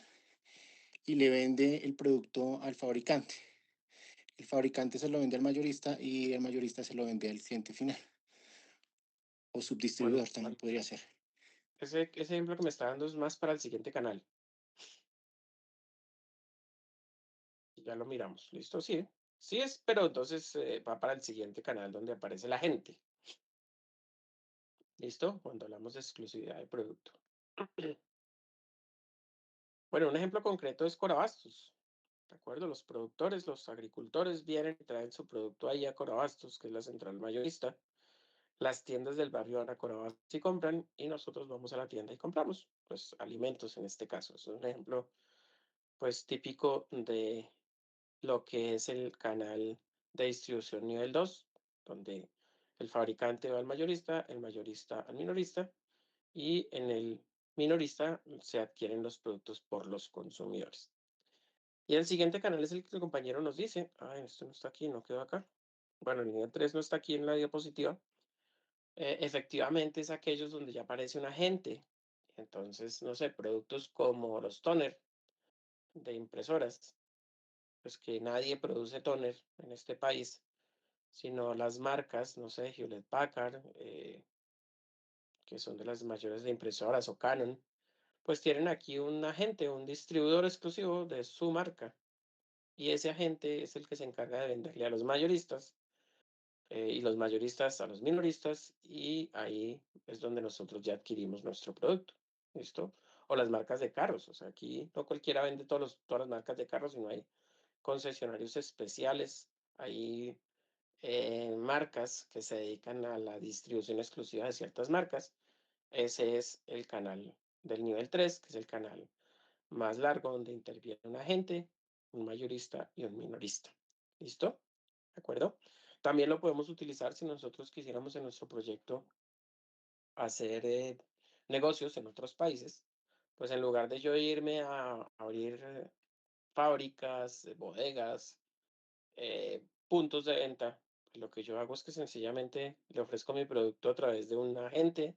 y le vende el producto al fabricante. El fabricante se lo vende al mayorista y el mayorista se lo vende al cliente final o subdistribuidor Bueno, también podría ser. ese ejemplo que me está dando es más para el siguiente canal. Ya lo miramos. ¿Listo? Sí. Sí es, pero entonces va para el siguiente canal donde aparece la gente. ¿Listo? Cuando hablamos de exclusividad de producto. Bueno, un ejemplo concreto es Corabastos. ¿De acuerdo? Los productores, los agricultores vienen y traen su producto ahí a Corabastos, que es la central mayorista. Las tiendas del barrio van a Corabastos y compran, y nosotros vamos a la tienda y compramos, pues, alimentos en este caso. Es un ejemplo, pues, típico de lo que es el canal de distribución nivel 2, donde el fabricante va al mayorista, el mayorista al minorista, y en el minorista se adquieren los productos por los consumidores. Y el siguiente canal es el que el compañero nos dice, esto no está aquí, no quedó acá. Bueno, el nivel 3 no está aquí en la diapositiva. Efectivamente es aquellos donde ya aparece un agente. Entonces, no sé, productos como los toner de impresoras, pues que nadie produce toner en este país, sino las marcas, no sé, Hewlett Packard, que son de las mayores de impresoras, o Canon, pues tienen aquí un agente, un distribuidor exclusivo de su marca. Y ese agente es el que se encarga de venderle a los mayoristas, y los mayoristas a los minoristas, y ahí es donde nosotros ya adquirimos nuestro producto. ¿Listo? O las marcas de carros. O sea, aquí no cualquiera vende todas las marcas de carros, sino hay concesionarios especiales. Hay marcas que se dedican a la distribución exclusiva de ciertas marcas. Ese es el canal del nivel 3, que es el canal más largo, donde interviene un agente, un mayorista y un minorista. ¿Listo? ¿De acuerdo? También lo podemos utilizar si nosotros quisiéramos en nuestro proyecto hacer negocios en otros países. Pues en lugar de yo irme a abrir fábricas, bodegas, puntos de venta, pues lo que yo hago es que sencillamente le ofrezco mi producto a través de un agente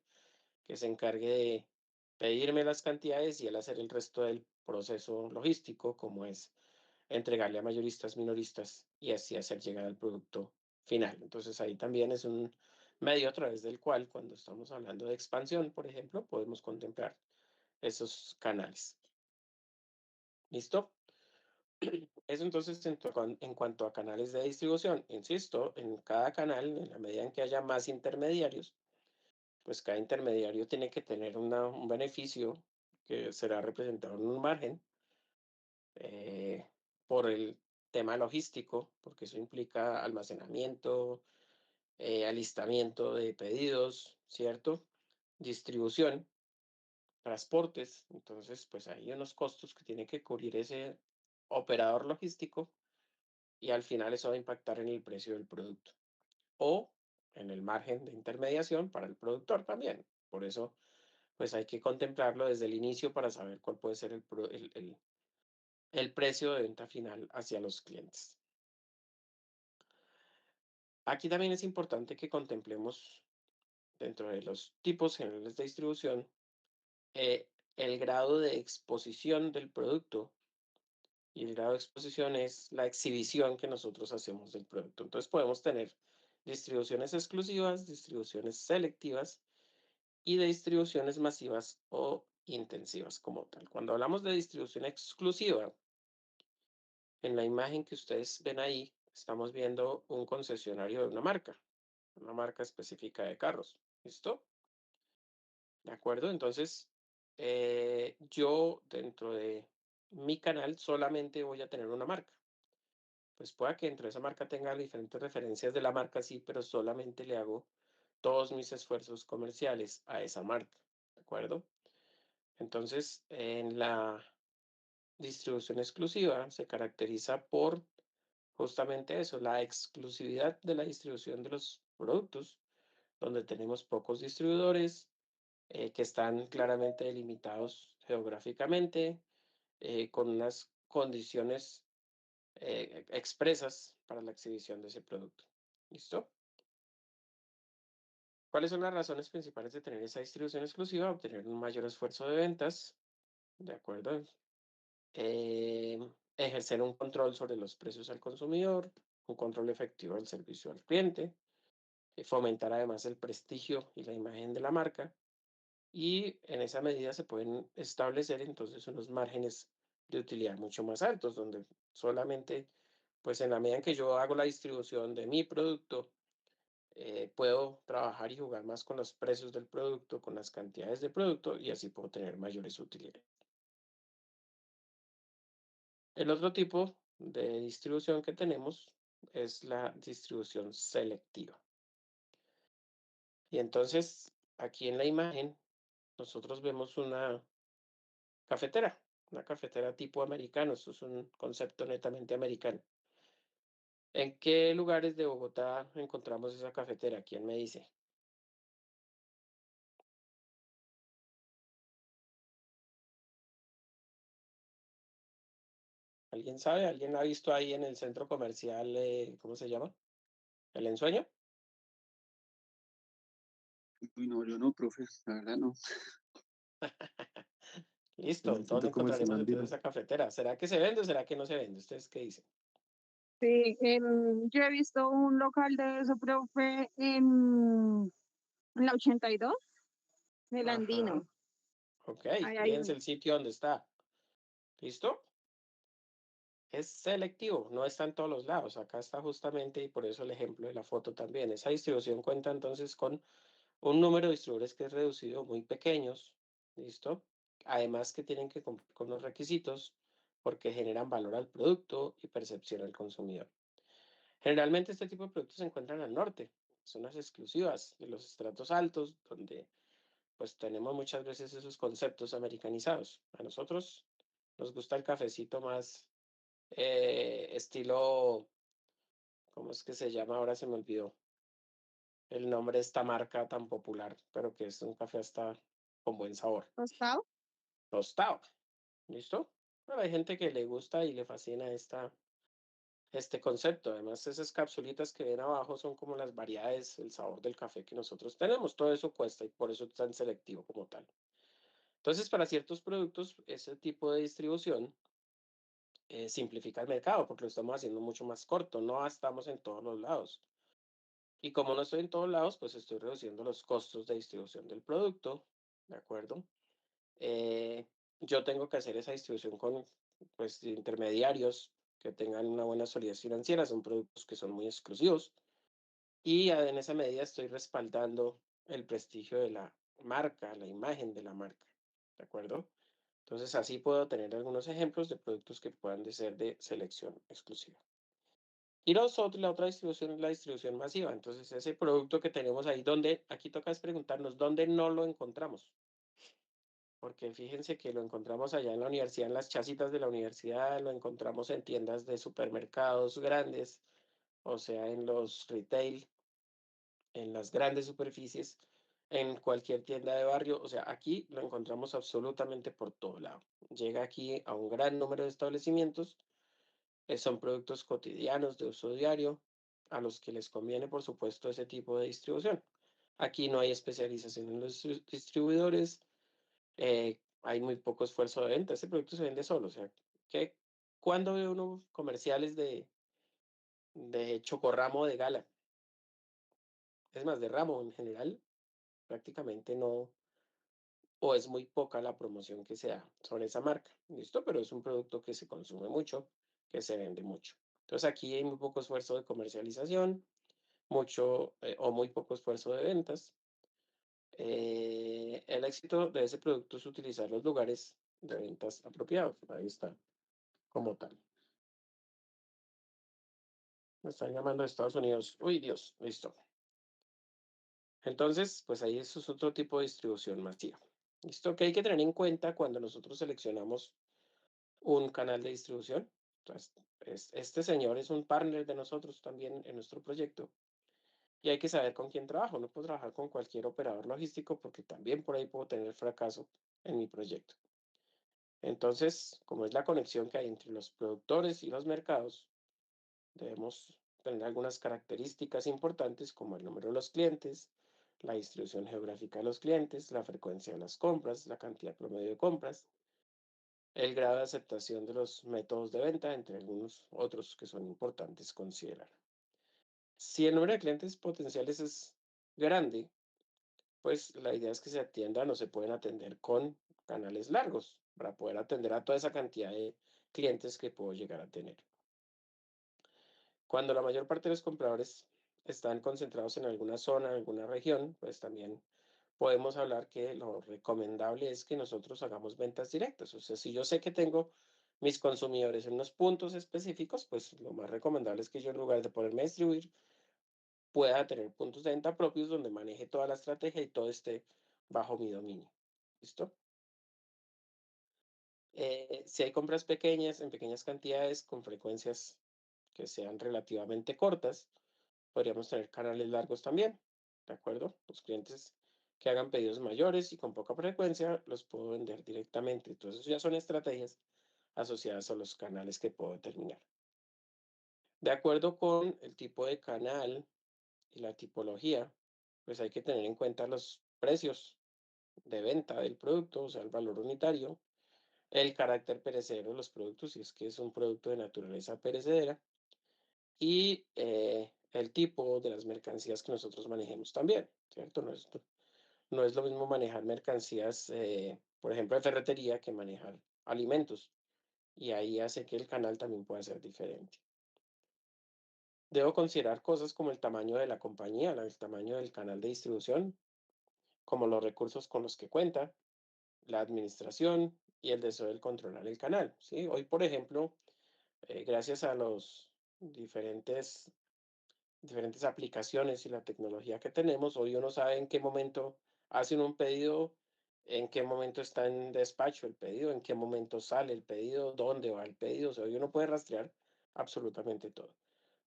que se encargue de pedirme las cantidades y él hacer el resto del proceso logístico, como es entregarle a mayoristas, minoristas, y así hacer llegar el producto final. Entonces ahí también es un medio a través del cual, cuando estamos hablando de expansión, por ejemplo, podemos contemplar esos canales. ¿Listo? Eso entonces en cuanto a canales de distribución. Insisto, en cada canal, en la medida en que haya más intermediarios, pues cada intermediario tiene que tener un beneficio que será representado en un margen, eh, por el tema logístico, porque eso implica almacenamiento, alistamiento de pedidos, ¿cierto? Distribución, transportes. Entonces, pues hay unos costos que tiene que cubrir ese operador logístico, y al final eso va a impactar en el precio del producto o en el margen de intermediación para el productor también. Por eso, pues hay que contemplarlo desde el inicio para saber cuál puede ser el precio de venta final hacia los clientes. Aquí también es importante que contemplemos, dentro de los tipos generales de distribución, el grado de exposición del producto, y el grado de exposición es la exhibición que nosotros hacemos del producto. Entonces podemos tener distribuciones exclusivas, distribuciones selectivas y de distribuciones masivas o intensivas como tal. Cuando hablamos de distribución exclusiva, en la imagen que ustedes ven ahí, estamos viendo un concesionario de una marca específica de carros. ¿Listo? ¿De acuerdo? Entonces, yo dentro de mi canal solamente voy a tener una marca. Pues pueda que dentro de esa marca tenga diferentes referencias de la marca, sí, pero solamente le hago todos mis esfuerzos comerciales a esa marca. ¿De acuerdo? Entonces, en la distribución exclusiva se caracteriza por justamente eso, la exclusividad de la distribución de los productos, donde tenemos pocos distribuidores, que están claramente delimitados geográficamente, con unas condiciones expresas para la exhibición de ese producto. ¿Listo? ¿Cuáles son las razones principales de tener esa distribución exclusiva? Obtener un mayor esfuerzo de ventas, ¿de acuerdo? Eh, Ejercer un control sobre los precios al consumidor, un control efectivo del servicio al cliente, fomentar además el prestigio y la imagen de la marca, y en esa medida se pueden establecer entonces unos márgenes de utilidad mucho más altos, donde solamente, pues en la medida en que yo hago la distribución de mi producto, puedo trabajar y jugar más con los precios del producto, con las cantidades de producto, y así puedo tener mayores utilidades. El otro tipo de distribución que tenemos es la distribución selectiva. Y entonces, aquí en la imagen, nosotros vemos una cafetera tipo americano. Esto es un concepto netamente americano. ¿En qué lugares de Bogotá encontramos esa cafetera? ¿Quién me dice? ¿Alguien sabe? ¿Alguien la ha visto ahí en el centro comercial? ¿Cómo se llama? ¿El Ensueño? Uy, no, yo no, profe, la verdad no. Listo. En el centro ¿Dónde comercial encontraríamos entonces andino. esa cafetera? ¿Será que se vende o será que no se vende? ¿Ustedes qué dicen? Sí, yo he visto un local de eso, profe, en la 82, en el Ajá. Andino. Ok. Ahí hay Fíjense uno. el sitio donde está. ¿Listo? Es selectivo, no está en todos los lados. Acá está justamente, y por eso el ejemplo de la foto también. Esa distribución cuenta entonces con un número de distribuidores que es reducido, muy pequeños. ¿Listo? Además que tienen que cumplir con los requisitos porque generan valor al producto y percepción al consumidor. Generalmente este tipo de productos se encuentran al norte, zonas exclusivas de los estratos altos, donde pues tenemos muchas veces esos conceptos americanizados. A nosotros nos gusta el cafecito más estilo, ¿cómo es que se llama? Ahora se me olvidó el nombre de esta marca tan popular, pero que es un café hasta con buen sabor. ¿Tostado? Tostado, ¿listo? Pero hay gente que le gusta y le fascina este concepto. Además, esas capsulitas que ven abajo son como las variedades, el sabor del café que nosotros tenemos. Todo eso cuesta y por eso es tan selectivo como tal. Entonces, para ciertos productos, ese tipo de distribución simplifica el mercado porque lo estamos haciendo mucho más corto. No estamos en todos los lados. Y como no estoy en todos lados, pues estoy reduciendo los costos de distribución del producto, ¿de acuerdo? Eh, yo tengo que hacer esa distribución con pues, intermediarios que tengan una buena solidez financiera, son productos que son muy exclusivos y en esa medida estoy respaldando el prestigio de la marca, la imagen de la marca, ¿de acuerdo? Entonces así puedo tener algunos ejemplos de productos que puedan de ser de selección exclusiva. Y la otra distribución es la distribución masiva. Entonces, ese producto que tenemos ahí, donde, aquí toca es preguntarnos, ¿dónde no lo encontramos? Porque fíjense que lo encontramos allá en la universidad, en las chacitas de la universidad, lo encontramos en tiendas de supermercados grandes, o sea, en los retail, en las grandes superficies, en cualquier tienda de barrio. O sea, aquí lo encontramos absolutamente por todo lado. Llega aquí a un gran número de establecimientos. Son productos cotidianos de uso diario a los que les conviene, por supuesto, ese tipo de distribución. Aquí no hay especialización en los distribuidores, hay muy poco esfuerzo de venta. Este producto se vende solo. O sea, que cuando ve uno comerciales de chocorramo de gala, es más, de ramo en general, prácticamente no, o es muy poca la promoción que se da sobre esa marca. ¿Listo? Pero es un producto que se consume mucho, que se vende mucho. Entonces aquí hay muy poco esfuerzo de comercialización, mucho o muy poco esfuerzo de ventas. El éxito de ese producto es utilizar los lugares de ventas apropiados. Ahí está, como tal. Me están llamando de Estados Unidos. Uy, Dios, listo. Entonces, pues ahí eso es otro tipo de distribución masiva. Listo, que hay que tener en cuenta cuando nosotros seleccionamos un canal de distribución. Entonces, este señor es un partner de nosotros también en nuestro proyecto. Y hay que saber con quién trabajo. No puedo trabajar con cualquier operador logístico porque también por ahí puedo tener fracaso en mi proyecto. Entonces, como es la conexión que hay entre los productores y los mercados, debemos tener algunas características importantes como el número de los clientes, la distribución geográfica de los clientes, la frecuencia de las compras, la cantidad promedio de compras, el grado de aceptación de los métodos de venta, entre algunos otros que son importantes considerar. Si el número de clientes potenciales es grande, pues la idea es que se atiendan o se pueden atender con canales largos para poder atender a toda esa cantidad de clientes que puedo llegar a tener. Cuando la mayor parte de los compradores están concentrados en alguna zona, en alguna región, pues también podemos hablar que lo recomendable es que nosotros hagamos ventas directas. O sea, si yo sé que tengo mis consumidores en unos puntos específicos, pues lo más recomendable es que yo en lugar de ponerme a distribuir, pueda tener puntos de venta propios donde maneje toda la estrategia y todo esté bajo mi dominio. ¿Listo? Si hay compras pequeñas, en pequeñas cantidades, con frecuencias que sean relativamente cortas, podríamos tener canales largos también, ¿de acuerdo? Los clientes que hagan pedidos mayores y con poca frecuencia los puedo vender directamente. Entonces, ya son estrategias asociadas a los canales que puedo determinar. De acuerdo con el tipo de canal y la tipología, pues hay que tener en cuenta los precios de venta del producto, o sea, el valor unitario, el carácter perecedero de los productos, si es que es un producto de naturaleza perecedera, y el tipo de las mercancías que nosotros manejemos también, ¿cierto? No es lo mismo manejar mercancías, por ejemplo, de ferretería que manejar alimentos, y ahí hace que el canal también pueda ser diferente. Debo considerar cosas como el tamaño de la compañía, el tamaño del canal de distribución, como los recursos con los que cuenta, la administración y el deseo de controlar el canal, ¿sí? Hoy, por ejemplo, gracias a los diferentes aplicaciones y la tecnología que tenemos, hoy uno sabe en qué momento hacen un pedido, en qué momento está en despacho el pedido, en qué momento sale el pedido, dónde va el pedido, o sea, hoy uno puede rastrear absolutamente todo.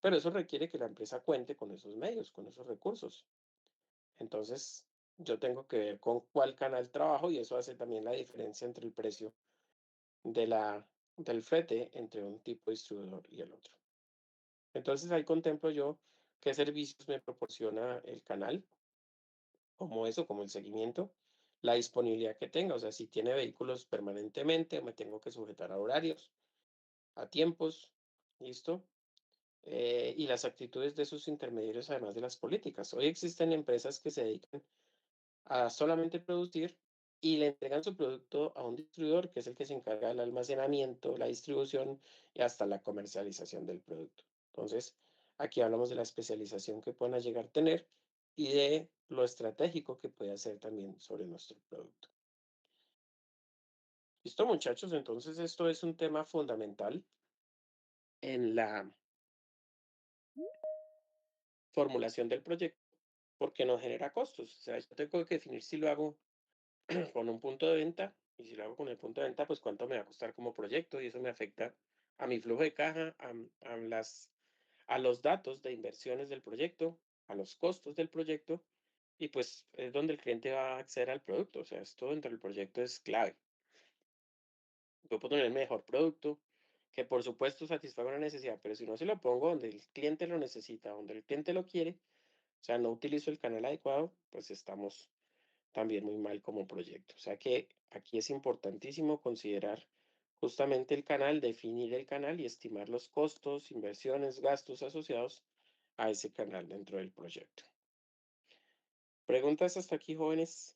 Pero eso requiere que la empresa cuente con esos medios, con esos recursos. Entonces, yo tengo que ver con cuál canal trabajo y eso hace también la diferencia entre el precio del flete entre un tipo de distribuidor y el otro. Entonces, ahí contemplo yo qué servicios me proporciona el canal, como eso, como el seguimiento, la disponibilidad que tenga, o sea, si tiene vehículos permanentemente, me tengo que sujetar a horarios, a tiempos, ¿listo? Y las actitudes de sus intermediarios, además de las políticas. Hoy existen empresas que se dedican a solamente producir y le entregan su producto a un distribuidor, que es el que se encarga del almacenamiento, la distribución y hasta la comercialización del producto. Entonces, aquí hablamos de la especialización que puedan llegar a tener y de lo estratégico que puede hacer también sobre nuestro producto. Listo, muchachos, entonces esto es un tema fundamental en la formulación del proyecto porque nos genera costos. O sea, yo tengo que definir si lo hago con un punto de venta y si lo hago con el punto de venta, pues cuánto me va a costar como proyecto y eso me afecta a mi flujo de caja, a los datos de inversiones del proyecto, a los costos del proyecto y pues es donde el cliente va a acceder al producto. O sea, esto dentro del proyecto es clave. Yo puedo tener el mejor producto que por supuesto satisfaga una necesidad, pero si no se lo pongo donde el cliente lo necesita, donde el cliente lo quiere, o sea, no utilizo el canal adecuado, pues estamos también muy mal como proyecto. O sea que aquí es importantísimo considerar justamente el canal, definir el canal y estimar los costos, inversiones, gastos asociados a ese canal dentro del proyecto. ¿Preguntas hasta aquí, jóvenes?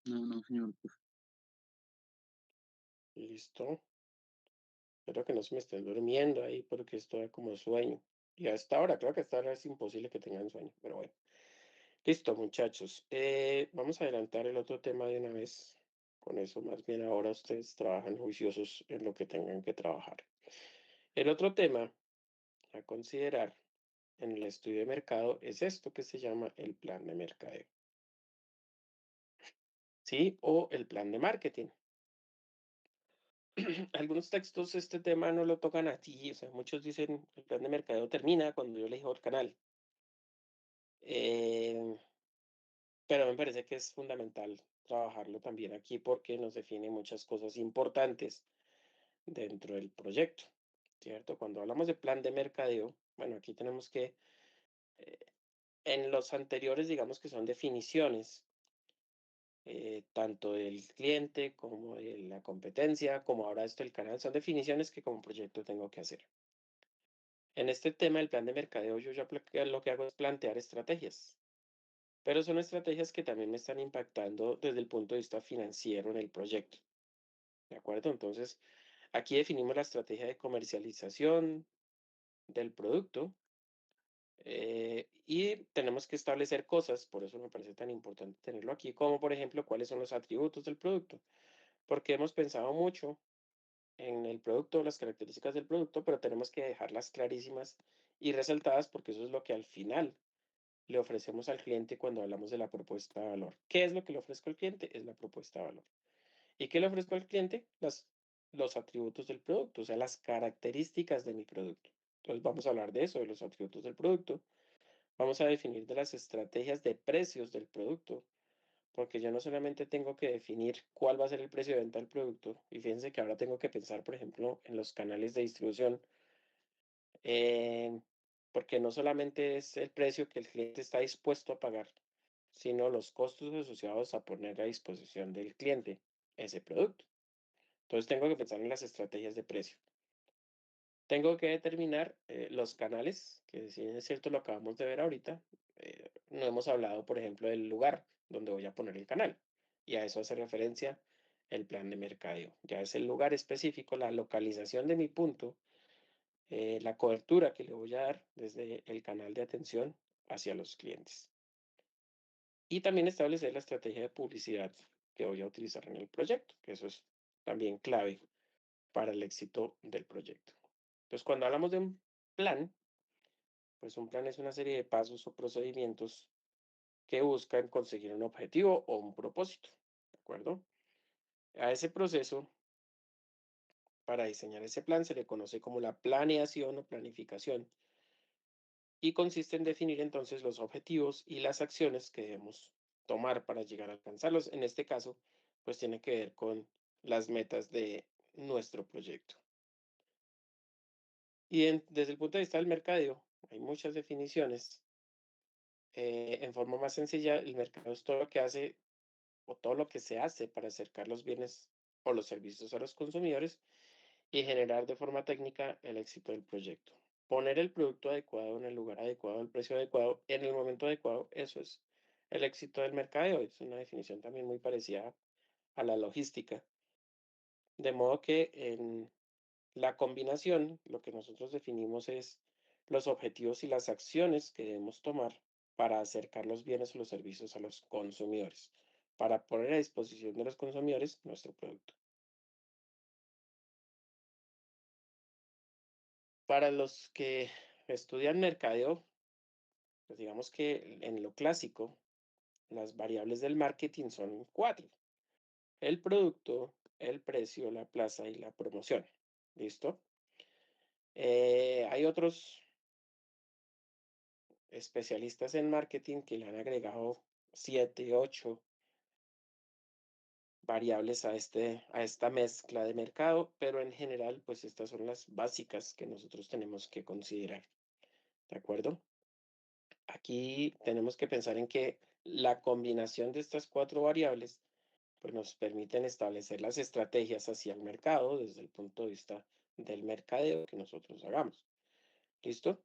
No, señor, profe. Listo. Espero que no se me estén durmiendo ahí porque estoy como sueño. Y a esta hora, creo que a esta hora es imposible que tengan sueño, pero bueno. Listo, muchachos. Vamos a adelantar el otro tema de una vez. Con eso, más bien ahora ustedes trabajan juiciosos en lo que tengan que trabajar. El otro tema a considerar en el estudio de mercado es esto que se llama el plan de mercadeo, ¿sí? O el plan de marketing. Algunos textos este tema no lo tocan así, o sea, muchos dicen el plan de mercadeo termina cuando yo elijo el canal. Eh, pero me parece que es fundamental trabajarlo también aquí porque nos define muchas cosas importantes dentro del proyecto. ¿cierto? Cuando hablamos de plan de mercadeo, bueno, aquí tenemos que, eh, en los anteriores, digamos que son definiciones, tanto del cliente como de la competencia, como ahora esto del canal, son definiciones que como proyecto tengo que hacer. En este tema del plan de mercadeo, yo ya lo que hago es plantear estrategias, pero son estrategias que también me están impactando desde el punto de vista financiero en el proyecto, ¿de acuerdo? Entonces, aquí definimos la estrategia de comercialización del producto, y tenemos que establecer cosas, por eso me parece tan importante tenerlo aquí, como por ejemplo, cuáles son los atributos del producto, porque hemos pensado mucho en el producto, las características del producto, pero tenemos que dejarlas clarísimas y resaltadas porque eso es lo que al final le ofrecemos al cliente cuando hablamos de la propuesta de valor. ¿Qué es lo que le ofrezco al cliente? Es la propuesta de valor. ¿Y qué le ofrezco al cliente? Los atributos del producto, o sea, las características de mi producto. Entonces vamos a hablar de eso, de los atributos del producto. Vamos a definir de las estrategias de precios del producto, porque yo no solamente tengo que definir cuál va a ser el precio de venta del producto, y fíjense que ahora tengo que pensar, por ejemplo, en los canales de distribución, eh, porque no solamente es el precio que el cliente está dispuesto a pagar, sino los costos asociados a poner a disposición del cliente ese producto. Entonces tengo que pensar en las estrategias de precio. Tengo que determinar los canales, que si bien es cierto lo acabamos de ver ahorita, no hemos hablado, por ejemplo, del lugar donde voy a poner el canal. Y a eso hace referencia el plan de mercadeo. Ya es el lugar específico, la localización de mi punto, la cobertura que le voy a dar desde el canal de atención hacia los clientes. Y también establecer la estrategia de publicidad que voy a utilizar en el proyecto, que eso es también clave para el éxito del proyecto. Entonces, cuando hablamos de un plan, pues un plan es una serie de pasos o procedimientos que buscan conseguir un objetivo o un propósito, ¿de acuerdo? A ese proceso, para diseñar ese plan, se le conoce como la planeación o planificación y consiste en definir entonces los objetivos y las acciones que debemos tomar para llegar a alcanzarlos. En este caso, pues tiene que ver con las metas de nuestro proyecto. Y desde el punto de vista del mercadeo, hay muchas definiciones. En forma más sencilla, el mercado es todo lo que hace o todo lo que se hace para acercar los bienes o los servicios a los consumidores y generar de forma técnica el éxito del proyecto. Poner el producto adecuado en el lugar adecuado, el precio adecuado, en el momento adecuado, eso es el éxito del mercadeo. Es una definición también muy parecida a la logística. De modo que en la combinación, lo que nosotros definimos es los objetivos y las acciones que debemos tomar para acercar los bienes o los servicios a los consumidores, para poner a disposición de los consumidores nuestro producto. Para los que estudian mercadeo, pues digamos que en lo clásico, las variables del marketing son cuatro: el producto, el precio, la plaza y la promoción. ¿Listo? Hay otros especialistas en marketing que le han agregado 7, 8 variables a esta mezcla de mercado, pero en general, pues estas son las básicas que nosotros tenemos que considerar, ¿de acuerdo? Aquí tenemos que pensar en que la combinación de estas cuatro variables, pues nos permiten establecer las estrategias hacia el mercado desde el punto de vista del mercadeo que nosotros hagamos. ¿Listo?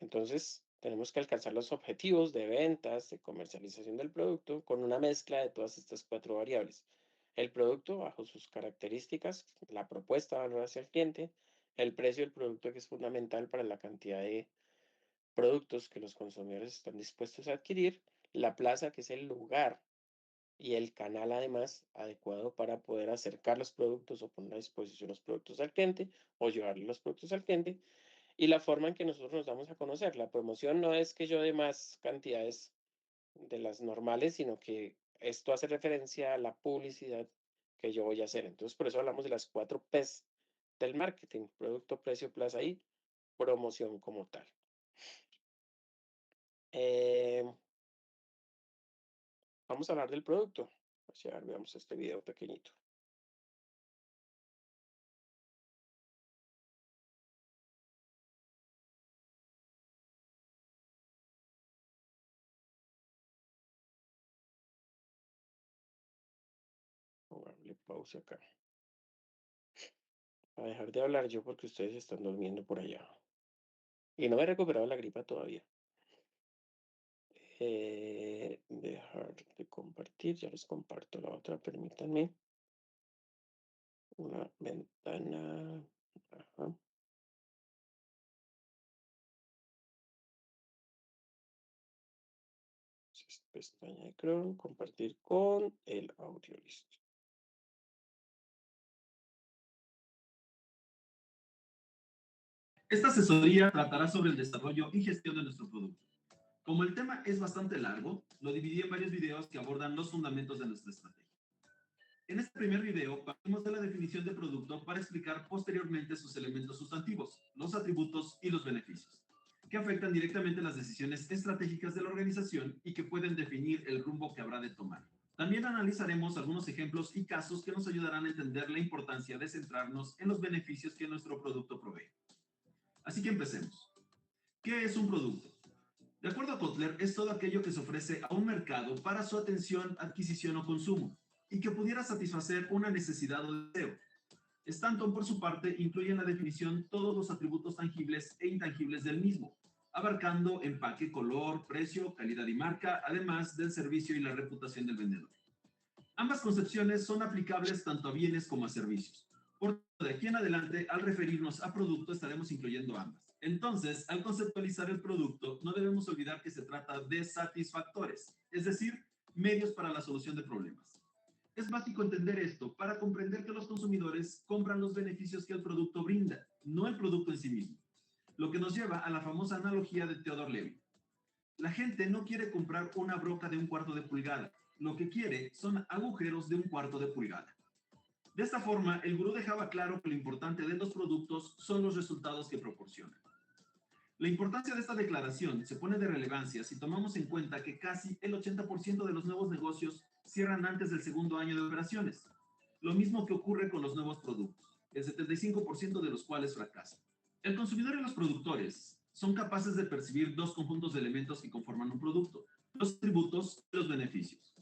Entonces, tenemos que alcanzar los objetivos de ventas, de comercialización del producto, con una mezcla de todas estas cuatro variables. El producto bajo sus características, la propuesta de valor hacia el cliente, el precio del producto, que es fundamental para la cantidad de productos que los consumidores están dispuestos a adquirir, la plaza, que es el lugar y el canal además adecuado para poder acercar los productos o poner a disposición los productos al cliente o llevarle los productos al cliente, y la forma en que nosotros nos damos a conocer. La promoción no es que yo dé más cantidades de las normales, sino que esto hace referencia a la publicidad que yo voy a hacer. Entonces, por eso hablamos de las 4 P's del marketing: producto, precio, plaza y promoción como tal. Eh, Vamos a hablar del producto. Así, a ver, veamos este video pequeñito. Le pausa acá. A dejar de hablar yo porque ustedes están durmiendo por allá. Y no me he recuperado la gripa todavía. Dejar de compartir. Ya les comparto la otra. Permítanme. Una ventana. Ajá. Pestaña de Chrome. Compartir con el audio. Listo. Esta asesoría tratará sobre el desarrollo y gestión de nuestro producto. Como el tema es bastante largo, lo dividí en varios videos que abordan los fundamentos de nuestra estrategia. En este primer video partimos de la definición de producto para explicar posteriormente sus elementos sustantivos, los atributos y los beneficios, que afectan directamente las decisiones estratégicas de la organización y que pueden definir el rumbo que habrá de tomar. También analizaremos algunos ejemplos y casos que nos ayudarán a entender la importancia de centrarnos en los beneficios que nuestro producto provee. Así que empecemos. ¿Qué es un producto? De acuerdo a Kotler, es todo aquello que se ofrece a un mercado para su atención, adquisición o consumo, y que pudiera satisfacer una necesidad o deseo. Stanton, por su parte, incluye en la definición todos los atributos tangibles e intangibles del mismo, abarcando empaque, color, precio, calidad y marca, además del servicio y la reputación del vendedor. Ambas concepciones son aplicables tanto a bienes como a servicios. Por de aquí en adelante, al referirnos a producto, estaremos incluyendo ambas. Entonces, al conceptualizar el producto, no debemos olvidar que se trata de satisfactores, es decir, medios para la solución de problemas. Es básico entender esto para comprender que los consumidores compran los beneficios que el producto brinda, no el producto en sí mismo. Lo que nos lleva a la famosa analogía de Theodore Levy. La gente no quiere comprar una broca de 1/4 de pulgada. Lo que quiere son agujeros de 1/4 de pulgada. De esta forma, el gurú dejaba claro que lo importante de los productos son los resultados que proporcionan. La importancia de esta declaración se pone de relevancia si tomamos en cuenta que casi el 80% de los nuevos negocios cierran antes del segundo año de operaciones. Lo mismo que ocurre con los nuevos productos, el 75% de los cuales fracasan. El consumidor y los productores son capaces de percibir dos conjuntos de elementos que conforman un producto, los atributos y los beneficios.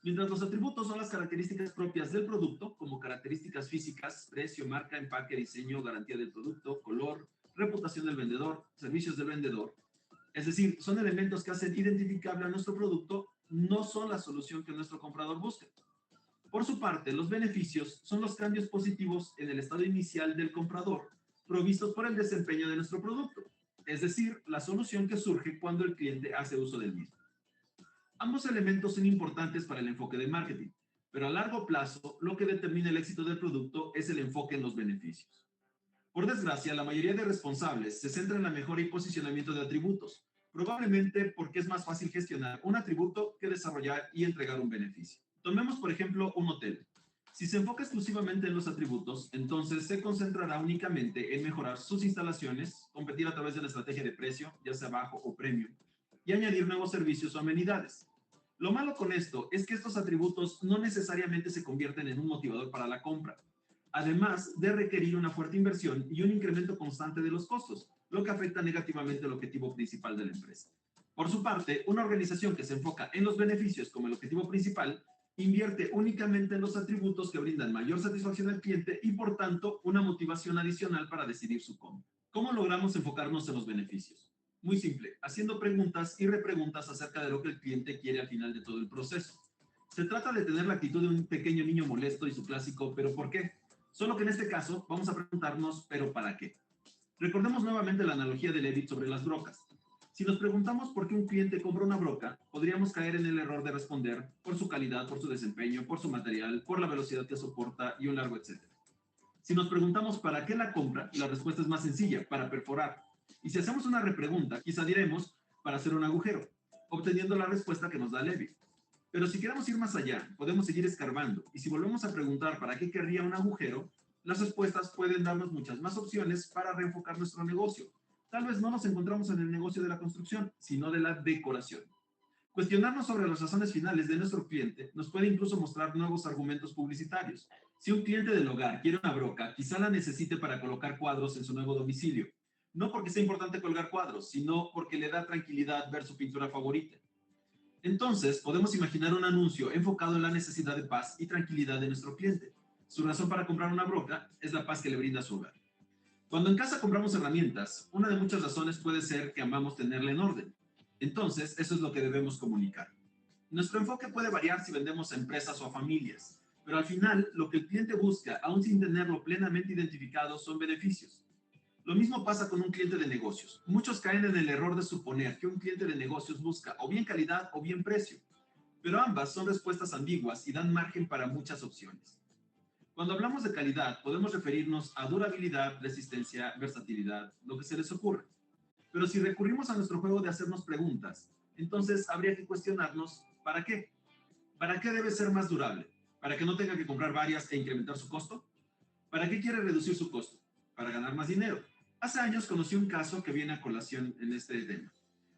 Mientras los atributos son las características propias del producto, como características físicas, precio, marca, empaque, diseño, garantía del producto, color, reputación del vendedor, servicios del vendedor. Es decir, son elementos que hacen identificable a nuestro producto, no son la solución que nuestro comprador busca. Por su parte, los beneficios son los cambios positivos en el estado inicial del comprador, provistos por el desempeño de nuestro producto, es decir, la solución que surge cuando el cliente hace uso del mismo. Ambos elementos son importantes para el enfoque de marketing, pero a largo plazo, lo que determina el éxito del producto es el enfoque en los beneficios. Por desgracia, la mayoría de responsables se centra en la mejora y posicionamiento de atributos, probablemente porque es más fácil gestionar un atributo que desarrollar y entregar un beneficio. Tomemos, por ejemplo, un hotel. Si se enfoca exclusivamente en los atributos, entonces se concentrará únicamente en mejorar sus instalaciones, competir a través de la estrategia de precio, ya sea bajo o premium, y añadir nuevos servicios o amenidades. Lo malo con esto es que estos atributos no necesariamente se convierten en un motivador para la compra, además de requerir una fuerte inversión y un incremento constante de los costos, lo que afecta negativamente el objetivo principal de la empresa. Por su parte, una organización que se enfoca en los beneficios como el objetivo principal, invierte únicamente en los atributos que brindan mayor satisfacción al cliente y, por tanto, una motivación adicional para decidir su compra. ¿Cómo logramos enfocarnos en los beneficios? Muy simple, haciendo preguntas y repreguntas acerca de lo que el cliente quiere al final de todo el proceso. Se trata de tener la actitud de un pequeño niño molesto y su clásico ¿pero por qué? Solo que en este caso vamos a preguntarnos ¿pero para qué? Recordemos nuevamente la analogía de Levitt sobre las brocas. Si nos preguntamos por qué un cliente compra una broca, podríamos caer en el error de responder por su calidad, por su desempeño, por su material, por la velocidad que soporta y un largo etcétera. Si nos preguntamos para qué la compra, la respuesta es más sencilla, para perforar. Y si hacemos una repregunta, quizá diremos para hacer un agujero, obteniendo la respuesta que nos da Levitt. Pero si queremos ir más allá, podemos seguir escarbando, y si volvemos a preguntar para qué querría un agujero, las respuestas pueden darnos muchas más opciones para reenfocar nuestro negocio. Tal vez no nos encontramos en el negocio de la construcción, sino de la decoración. Cuestionarnos sobre las razones finales de nuestro cliente nos puede incluso mostrar nuevos argumentos publicitarios. Si un cliente del hogar quiere una broca, quizá la necesite para colocar cuadros en su nuevo domicilio. No porque sea importante colgar cuadros, sino porque le da tranquilidad ver su pintura favorita. Entonces, podemos imaginar un anuncio enfocado en la necesidad de paz y tranquilidad de nuestro cliente. Su razón para comprar una broca es la paz que le brinda a su hogar. Cuando en casa compramos herramientas, una de muchas razones puede ser que amamos tenerla en orden. Entonces, eso es lo que debemos comunicar. Nuestro enfoque puede variar si vendemos a empresas o a familias, pero al final, lo que el cliente busca, aún sin tenerlo plenamente identificado, son beneficios. Lo mismo pasa con un cliente de negocios. Muchos caen en el error de suponer que un cliente de negocios busca o bien calidad o bien precio, pero ambas son respuestas ambiguas y dan margen para muchas opciones. Cuando hablamos de calidad, podemos referirnos a durabilidad, resistencia, versatilidad, lo que se les ocurra. Pero si recurrimos a nuestro juego de hacernos preguntas, entonces habría que cuestionarnos ¿para qué? ¿Para qué debe ser más durable? ¿Para que no tenga que comprar varias e incrementar su costo? ¿Para qué quiere reducir su costo? Para ganar más dinero. Hace años conocí un caso que viene a colación en este tema.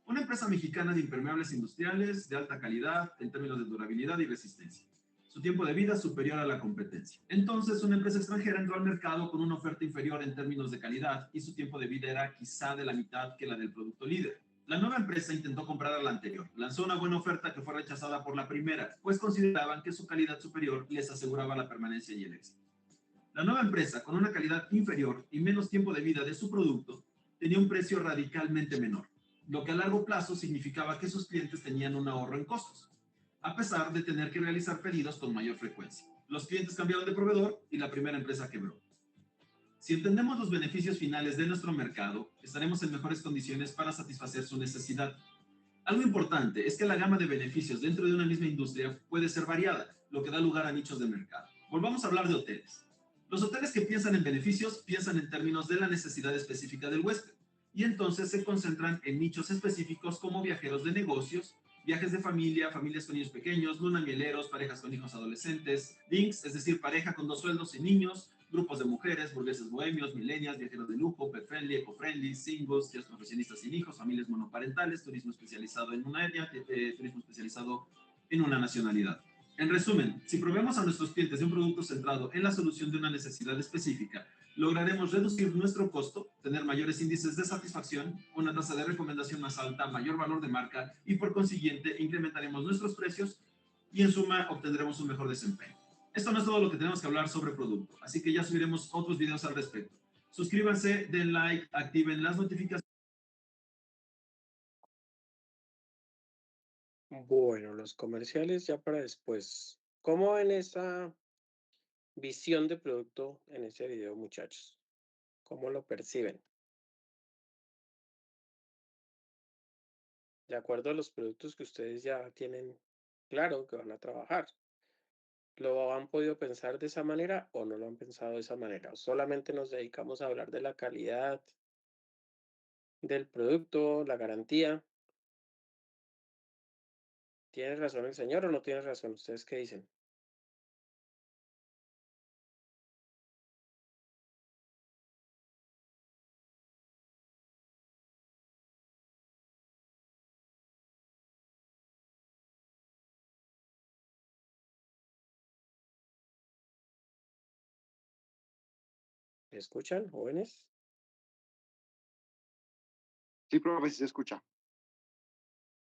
Una empresa mexicana de impermeables industriales de alta calidad en términos de durabilidad y resistencia. Su tiempo de vida superior a la competencia. Entonces, una empresa extranjera entró al mercado con una oferta inferior en términos de calidad y su tiempo de vida era quizá de la mitad que la del producto líder. La nueva empresa intentó comprar a la anterior. Lanzó una buena oferta que fue rechazada por la primera, pues consideraban que su calidad superior les aseguraba la permanencia y el éxito. La nueva empresa, con una calidad inferior y menos tiempo de vida de su producto, tenía un precio radicalmente menor, lo que a largo plazo significaba que sus clientes tenían un ahorro en costos, a pesar de tener que realizar pedidos con mayor frecuencia. Los clientes cambiaron de proveedor y la primera empresa quebró. Si entendemos los beneficios finales de nuestro mercado, estaremos en mejores condiciones para satisfacer su necesidad. Algo importante es que la gama de beneficios dentro de una misma industria puede ser variada, lo que da lugar a nichos de mercado. Volvamos a hablar de hoteles. Los hoteles que piensan en beneficios piensan en términos de la necesidad específica del huésped y entonces se concentran en nichos específicos como viajeros de negocios, viajes de familia, familias con niños pequeños, lunamieleros, parejas con hijos adolescentes, links, es decir, pareja con 2 sueldos y niños, grupos de mujeres, burgueses bohemios, millennials, viajeros de lujo, pet friendly, eco-friendly, singles, tíos profesionistas sin hijos, familias monoparentales, turismo especializado en una etnia, turismo especializado en una nacionalidad. En resumen, si proveemos a nuestros clientes de un producto centrado en la solución de una necesidad específica, lograremos reducir nuestro costo, tener mayores índices de satisfacción, una tasa de recomendación más alta, mayor valor de marca y por consiguiente incrementaremos nuestros precios y en suma obtendremos un mejor desempeño. Esto no es todo lo que tenemos que hablar sobre producto, así que ya subiremos otros videos al respecto. Suscríbanse, den like, activen las notificaciones. Bueno, los comerciales ya para después. ¿Cómo ven esa visión de producto en ese video, muchachos? ¿Cómo lo perciben? De acuerdo a los productos que ustedes ya tienen claro que van a trabajar. ¿Lo han podido pensar de esa manera o no lo han pensado de esa manera? ¿O solamente nos dedicamos a hablar de la calidad del producto, la garantía? ¿Tiene razón el señor o no tiene razón? ¿Ustedes qué dicen? ¿Me escuchan, jóvenes? Sí, profe, sí se escucha.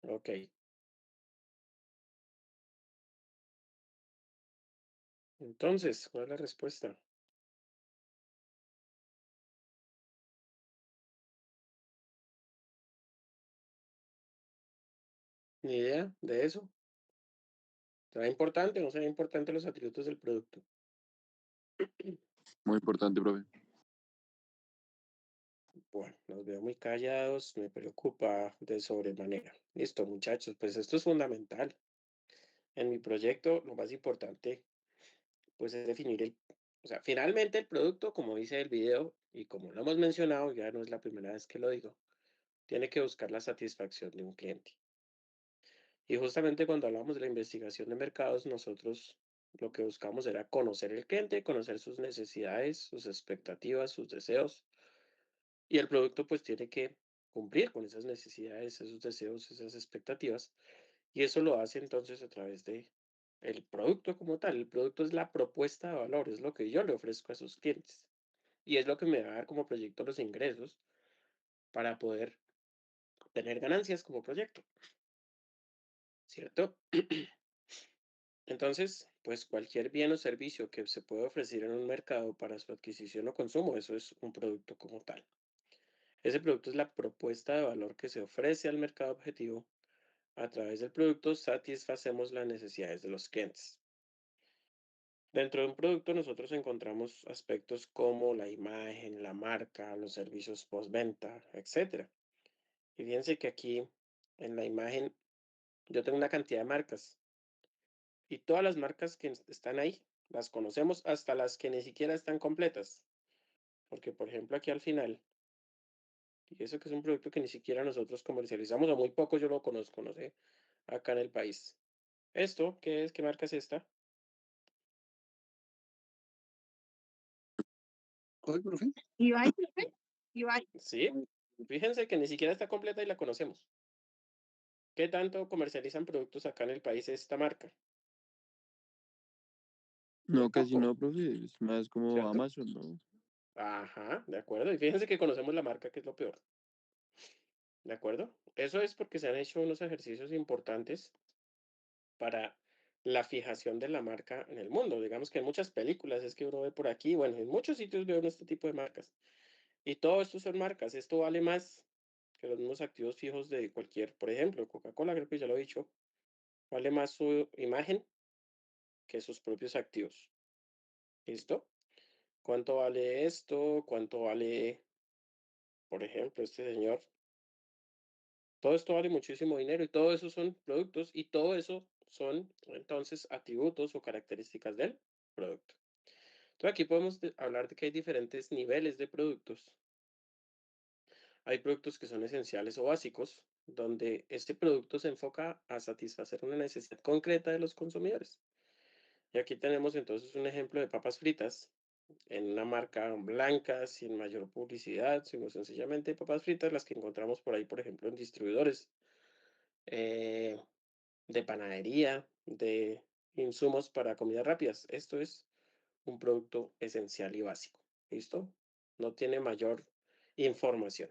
Ok. Entonces, ¿cuál es la respuesta? ¿Ni idea de eso? ¿Será importante o no será importante los atributos del producto? Muy importante, profe. Bueno, los veo muy callados, me preocupa de sobremanera. Listo, muchachos, pues esto es fundamental. En mi proyecto, lo más importante, pues es definir o sea, finalmente el producto, como dice el video y como lo hemos mencionado, ya no es la primera vez que lo digo, tiene que buscar la satisfacción de un cliente. Y justamente cuando hablamos de la investigación de mercados, nosotros lo que buscamos era conocer el cliente, conocer sus necesidades, sus expectativas, sus deseos. Y el producto pues tiene que cumplir con esas necesidades, esos deseos, esas expectativas. Y eso lo hace entonces a través de el producto como tal. El producto es la propuesta de valor, es lo que yo le ofrezco a sus clientes. Y es lo que me va a dar como proyecto los ingresos para poder tener ganancias como proyecto. ¿cierto? Entonces, pues cualquier bien o servicio que se pueda ofrecer en un mercado para su adquisición o consumo, eso es un producto como tal. Ese producto es la propuesta de valor que se ofrece al mercado objetivo. A través del producto satisfacemos las necesidades de los clientes. Dentro de un producto nosotros encontramos aspectos como la imagen, la marca, los servicios postventa, etcétera. Y fíjense que aquí en la imagen yo tengo una cantidad de marcas y todas las marcas que están ahí las conocemos, hasta las que ni siquiera están completas. Porque, por ejemplo, aquí al final, y eso que es un producto que ni siquiera nosotros comercializamos, o muy poco yo lo conozco, no sé, acá en el país. ¿Esto qué es? ¿Qué marca es esta? ¿Cuál, profe? Ibai, profe, Ibai. Sí, fíjense que ni siquiera está completa y la conocemos. ¿Qué tanto comercializan productos acá en el país esta marca? Muy No, casi poco, no, profe. Es más como ¿cierto? Amazon, ¿no? Ajá, de acuerdo. Y fíjense que conocemos la marca, que es lo peor. ¿De acuerdo? Eso es porque se han hecho unos ejercicios importantes para la fijación de la marca en el mundo. Digamos que en muchas películas es que uno ve por aquí, bueno, en muchos sitios veo este tipo de marcas. Y todo esto son marcas. Esto vale más que los mismos activos fijos de cualquier, por ejemplo, Coca-Cola, creo que ya lo he dicho, vale más su imagen que sus propios activos. ¿Listo? ¿Cuánto vale esto? ¿Cuánto vale, por ejemplo, este señor? Todo esto vale muchísimo dinero y todo eso son productos y todo eso son entonces atributos o características del producto. Entonces aquí podemos hablar de que hay diferentes niveles de productos. Hay productos que son esenciales o básicos, donde este producto se enfoca a satisfacer una necesidad concreta de los consumidores. Y aquí tenemos entonces un ejemplo de papas fritas en una marca blanca, sin mayor publicidad, sino sencillamente papas fritas, las que encontramos por ahí, por ejemplo, en distribuidores eh, de panadería, de insumos para comidas rápidas. Esto es un producto esencial y básico. ¿Listo? No tiene mayor información.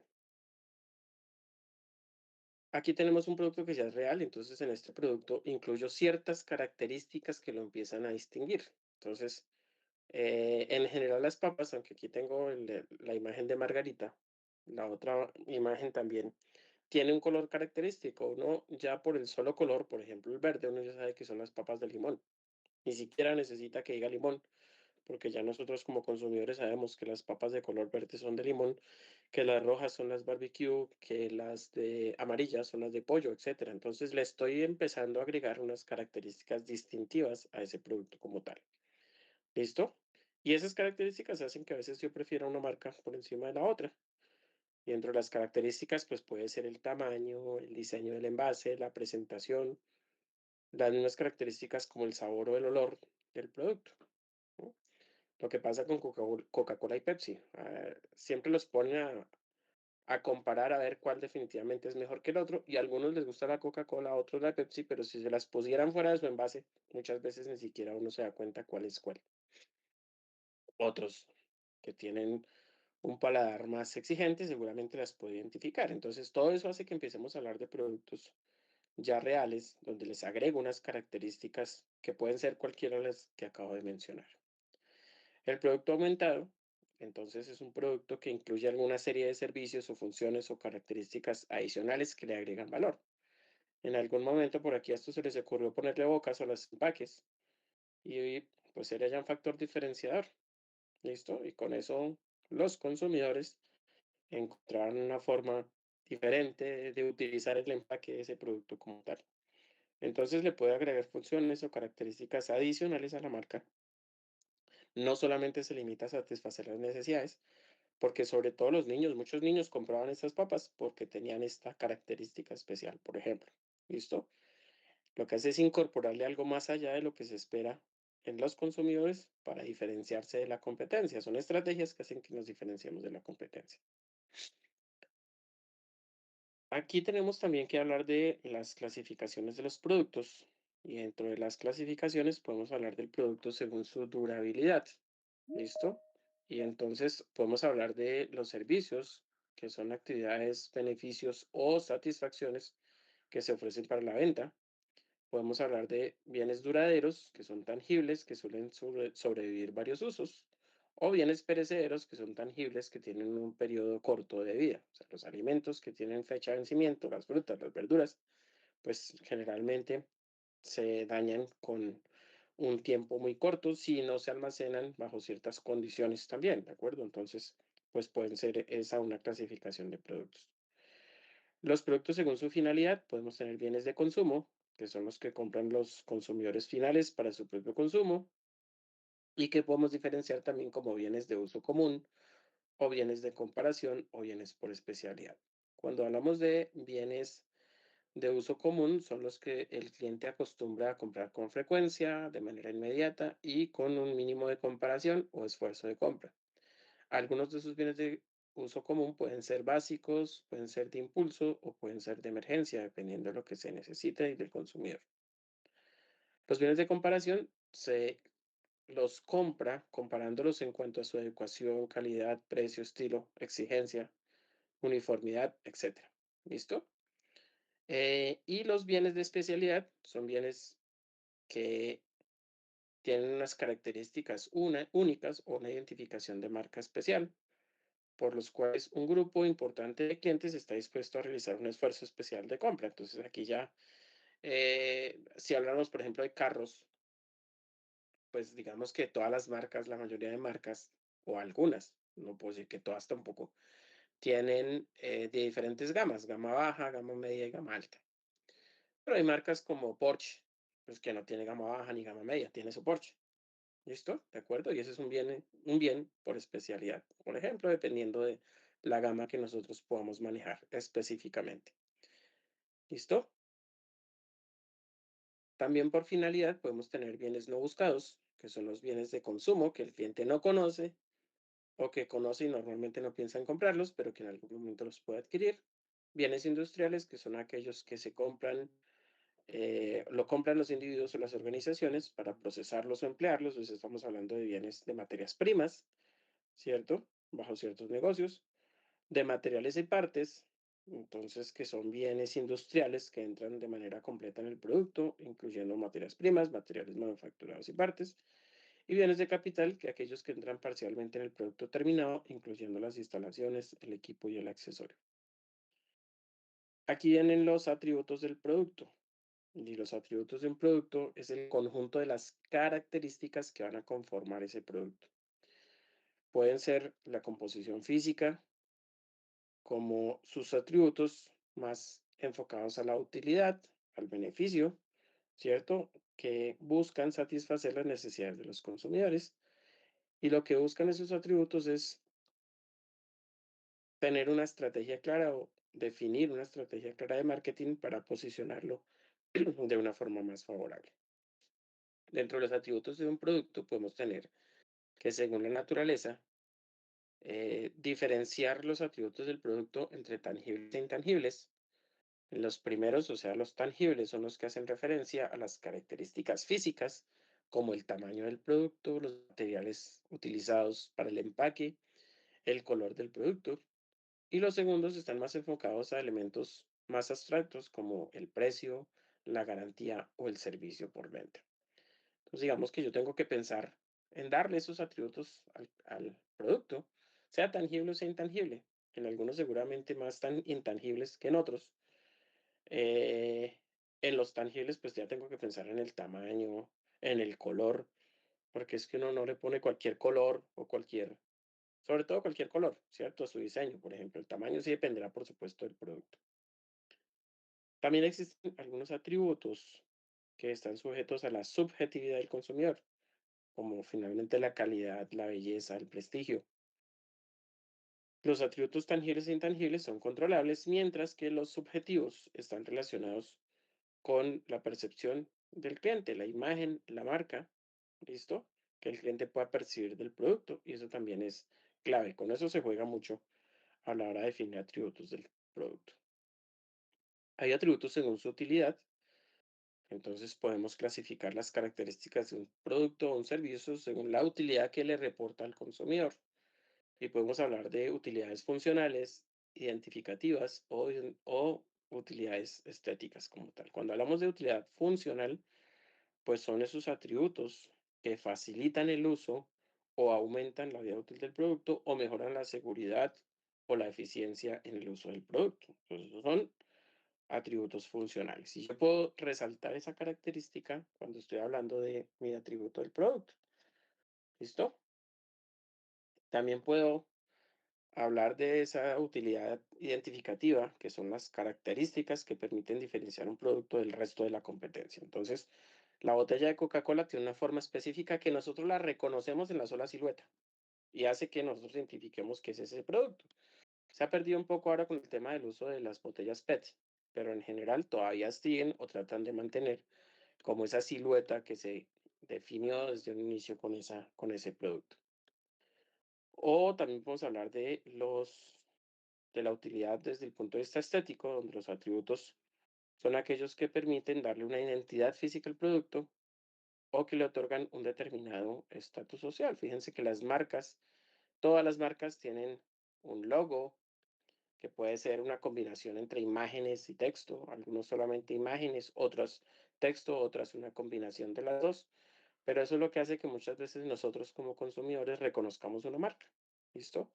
Aquí tenemos un producto que ya es real, entonces en este producto incluyo ciertas características que lo empiezan a distinguir. Entonces, en general las papas, aunque aquí tengo la imagen de Margarita, la otra imagen también tiene un color característico. Uno ya por el solo color, por ejemplo el verde, uno ya sabe que son las papas de limón. Ni siquiera necesita que diga limón, porque ya nosotros como consumidores sabemos que las papas de color verde son de limón, que las rojas son las barbecue, que las de amarillas son las de pollo, etcétera. Entonces le estoy empezando a agregar unas características distintivas a ese producto como tal. ¿Listo? Y esas características hacen que a veces yo prefiera una marca por encima de la otra. Y dentro de las características, pues puede ser el tamaño, el diseño del envase, la presentación, las mismas características como el sabor o el olor del producto, ¿no? Lo que pasa con Coca-Cola y Pepsi, siempre los ponen a comparar a ver cuál definitivamente es mejor que el otro, y a algunos les gusta la Coca-Cola, a otros la Pepsi, pero si se las pusieran fuera de su envase, muchas veces ni siquiera uno se da cuenta cuál es cuál. Otros que tienen un paladar más exigente seguramente las puede identificar. Entonces, todo eso hace que empecemos a hablar de productos ya reales, donde les agrego unas características que pueden ser cualquiera de las que acabo de mencionar. El producto aumentado, entonces, es un producto que incluye alguna serie de servicios o funciones o características adicionales que le agregan valor. En algún momento por aquí a esto se les ocurrió ponerle bocas a los empaques y pues era ya un factor diferenciador. ¿Listo? Y con eso los consumidores encontraron una forma diferente de utilizar el empaque de ese producto como tal. Entonces le puede agregar funciones o características adicionales a la marca. No solamente se limita a satisfacer las necesidades, porque sobre todo los niños, muchos niños compraban estas papas porque tenían esta característica especial, por ejemplo. ¿Listo? Lo que hace es incorporarle algo más allá de lo que se espera en los consumidores para diferenciarse de la competencia. Son estrategias que hacen que nos diferenciemos de la competencia. Aquí tenemos también que hablar de las clasificaciones de los productos y dentro de las clasificaciones podemos hablar del producto según su durabilidad. ¿Listo? Y entonces podemos hablar de los servicios, que son actividades, beneficios o satisfacciones que se ofrecen para la venta. Podemos hablar de bienes duraderos, que son tangibles, que suelen sobrevivir varios usos, o bienes perecederos, que son tangibles, que tienen un periodo corto de vida. O sea, los alimentos que tienen fecha de vencimiento, las frutas, las verduras, pues generalmente se dañan con un tiempo muy corto si no se almacenan bajo ciertas condiciones también, ¿de acuerdo? Entonces, pues pueden ser esa una clasificación de productos. Los productos según su finalidad, podemos tener bienes de consumo, que son los que compran los consumidores finales para su propio consumo, y que podemos diferenciar también como bienes de uso común, o bienes de comparación, o bienes por especialidad. Cuando hablamos de bienes de uso común, son los que el cliente acostumbra a comprar con frecuencia, de manera inmediata y con un mínimo de comparación o esfuerzo de compra. Algunos de esos bienes de uso común pueden ser básicos, pueden ser de impulso o pueden ser de emergencia, dependiendo de lo que se necesite y del consumidor. Los bienes de comparación se los compra comparándolos en cuanto a su adecuación, calidad, precio, estilo, exigencia, uniformidad, etc. ¿Listo? Y los bienes de especialidad son bienes que tienen unas características únicas o una identificación de marca especial, por los cuales un grupo importante de clientes está dispuesto a realizar un esfuerzo especial de compra. Entonces aquí ya, si hablamos, por ejemplo, de carros, pues digamos que todas las marcas, la mayoría de marcas, o algunas, no puedo decir que todas tampoco, tienen de diferentes gamas, gama baja, gama media y gama alta. Pero hay marcas como Porsche, pues que no tiene gama baja ni gama media, tiene su Porsche. ¿Listo? ¿De acuerdo? Y ese es un bien por especialidad, por ejemplo, dependiendo de la gama que nosotros podamos manejar específicamente. ¿Listo? También por finalidad podemos tener bienes no buscados, que son los bienes de consumo que el cliente no conoce o que conoce y normalmente no piensa en comprarlos, pero que en algún momento los puede adquirir. Bienes industriales, que son aquellos que se compran, lo compran los individuos o las organizaciones para procesarlos o emplearlos. Entonces estamos hablando de bienes de materias primas, ¿cierto? Bajo ciertos negocios, de materiales y partes, entonces que son bienes industriales que entran de manera completa en el producto, incluyendo materias primas, materiales manufacturados y partes, y bienes de capital, que aquellos que entran parcialmente en el producto terminado, incluyendo las instalaciones, el equipo y el accesorio. Aquí vienen los atributos del producto. Y los atributos de un producto es el conjunto de las características que van a conformar ese producto. Pueden ser la composición física, como sus atributos más enfocados a la utilidad, al beneficio, ¿cierto? Que buscan satisfacer las necesidades de los consumidores. Y lo que buscan esos atributos es tener una estrategia clara o definir una estrategia clara de marketing para posicionarlo de una forma más favorable. Dentro de los atributos de un producto podemos tener que según la naturaleza, diferenciar los atributos del producto entre tangibles e intangibles. Los primeros, o sea, los tangibles, son los que hacen referencia a las características físicas, como el tamaño del producto, los materiales utilizados para el empaque, el color del producto. Y los segundos están más enfocados a elementos más abstractos, como el precio, la garantía o el servicio por venta. Entonces, digamos que yo tengo que pensar en darle esos atributos al producto, sea tangible o sea intangible. En algunos seguramente más tan intangibles que en otros. Eh, en los tangibles, pues ya tengo que pensar en el tamaño, en el color, porque es que uno no le pone cualquier color o cualquier, sobre todo cualquier color, ¿cierto? A su diseño, por ejemplo. El tamaño sí dependerá, por supuesto, del producto. También existen algunos atributos que están sujetos a la subjetividad del consumidor, como finalmente la calidad, la belleza, el prestigio. Los atributos tangibles e intangibles son controlables, mientras que los subjetivos están relacionados con la percepción del cliente, la imagen, la marca, ¿listo? Que el cliente pueda percibir del producto y eso también es clave. Con eso se juega mucho a la hora de definir atributos del producto. Hay atributos según su utilidad, entonces podemos clasificar las características de un producto o un servicio según la utilidad que le reporta al consumidor. Y podemos hablar de utilidades funcionales, identificativas o utilidades estéticas como tal. Cuando hablamos de utilidad funcional, pues son esos atributos que facilitan el uso o aumentan la vida útil del producto o mejoran la seguridad o la eficiencia en el uso del producto. Entonces, esos son atributos funcionales. Y yo puedo resaltar esa característica cuando estoy hablando de mi atributo del producto. ¿Listo? También puedo hablar de esa utilidad identificativa, que son las características que permiten diferenciar un producto del resto de la competencia. Entonces, la botella de Coca-Cola tiene una forma específica que nosotros la reconocemos en la sola silueta y hace que nosotros identifiquemos qué es ese producto. Se ha perdido un poco ahora con el tema del uso de las botellas PET, pero en general todavía siguen o tratan de mantener como esa silueta que se definió desde un inicio con ese producto. O también podemos hablar de la utilidad desde el punto de vista estético, donde los atributos son aquellos que permiten darle una identidad física al producto o que le otorgan un determinado estatus social. Fíjense que todas las marcas tienen un logo que puede ser una combinación entre imágenes y texto, algunos solamente imágenes, otros texto, otras una combinación de las dos, pero eso es lo que hace que muchas veces nosotros como consumidores reconozcamos una marca. ¿Listo?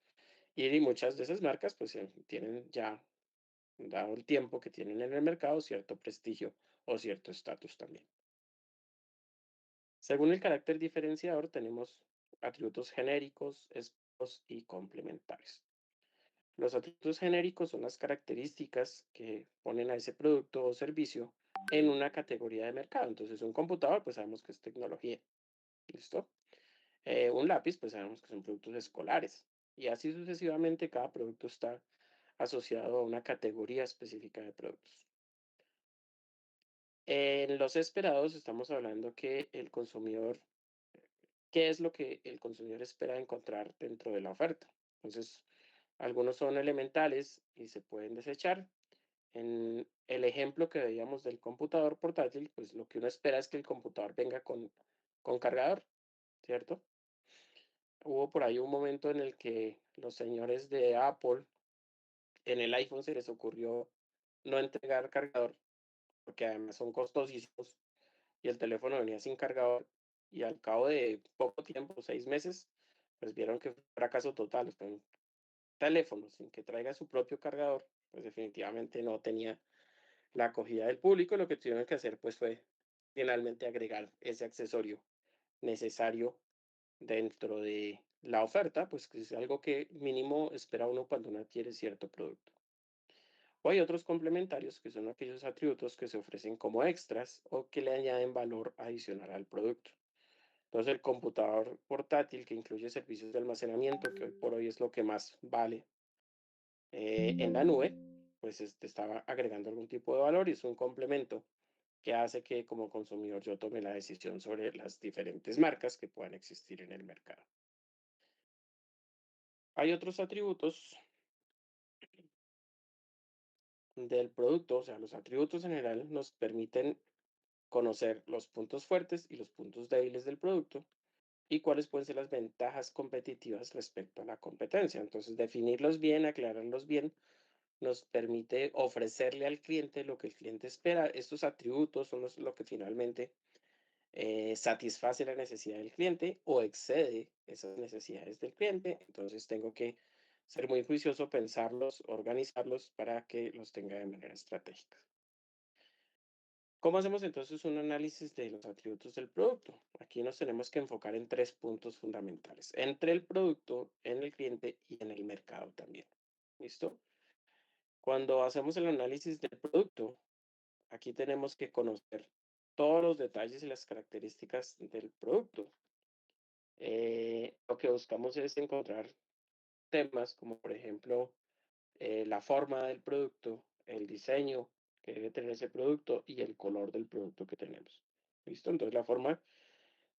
Y muchas de esas marcas pues tienen ya, dado el tiempo que tienen en el mercado, cierto prestigio o cierto estatus también. Según el carácter diferenciador, tenemos atributos genéricos, específicos y complementarios. Los atributos genéricos son las características que ponen a ese producto o servicio en una categoría de mercado. Entonces, un computador, pues sabemos que es tecnología. ¿Listo? Un lápiz, pues sabemos que son productos escolares. Y así sucesivamente, cada producto está asociado a una categoría específica de productos. En los esperados estamos hablando que el consumidor, ¿qué es lo que el consumidor espera encontrar dentro de la oferta? Entonces, algunos son elementales y se pueden desechar. En el ejemplo que veíamos del computador portátil, pues lo que uno espera es que el computador venga con cargador, ¿cierto? Hubo por ahí un momento en el que los señores de Apple en el iPhone se les ocurrió no entregar cargador, porque además son costosísimos y el teléfono venía sin cargador y al cabo de poco tiempo, 6 meses, pues vieron que fue un fracaso total. Fue un teléfono sin que traiga su propio cargador, pues definitivamente no tenía la acogida del público. Lo que tuvieron que hacer pues fue finalmente agregar ese accesorio necesario dentro de la oferta, pues que es algo que mínimo espera uno cuando uno adquiere cierto producto. O hay otros complementarios que son aquellos atributos que se ofrecen como extras o que le añaden valor adicional al producto. Entonces el computador portátil que incluye servicios de almacenamiento, que hoy por hoy es lo que más vale en la nube, pues estaba agregando algún tipo de valor y es un complemento que hace que como consumidor yo tome la decisión sobre las diferentes marcas que puedan existir en el mercado. Hay otros atributos del producto, o sea, los atributos en general nos permiten conocer los puntos fuertes y los puntos débiles del producto y cuáles pueden ser las ventajas competitivas respecto a la competencia. Entonces, definirlos bien, aclararlos bien, nos permite ofrecerle al cliente lo que el cliente espera. Estos atributos son lo que finalmente satisface la necesidad del cliente o excede esas necesidades del cliente. Entonces, tengo que ser muy juicioso, pensarlos, organizarlos para que los tenga de manera estratégica. ¿Cómo hacemos entonces un análisis de los atributos del producto? Aquí nos tenemos que enfocar en 3 puntos fundamentales, entre el producto, en el cliente y en el mercado también. ¿Listo? Cuando hacemos el análisis del producto, aquí tenemos que conocer todos los detalles y las características del producto. Lo que buscamos es encontrar temas como, por ejemplo, la forma del producto, el diseño que debe tener ese producto y el color del producto que tenemos. ¿Listo? Entonces, la forma,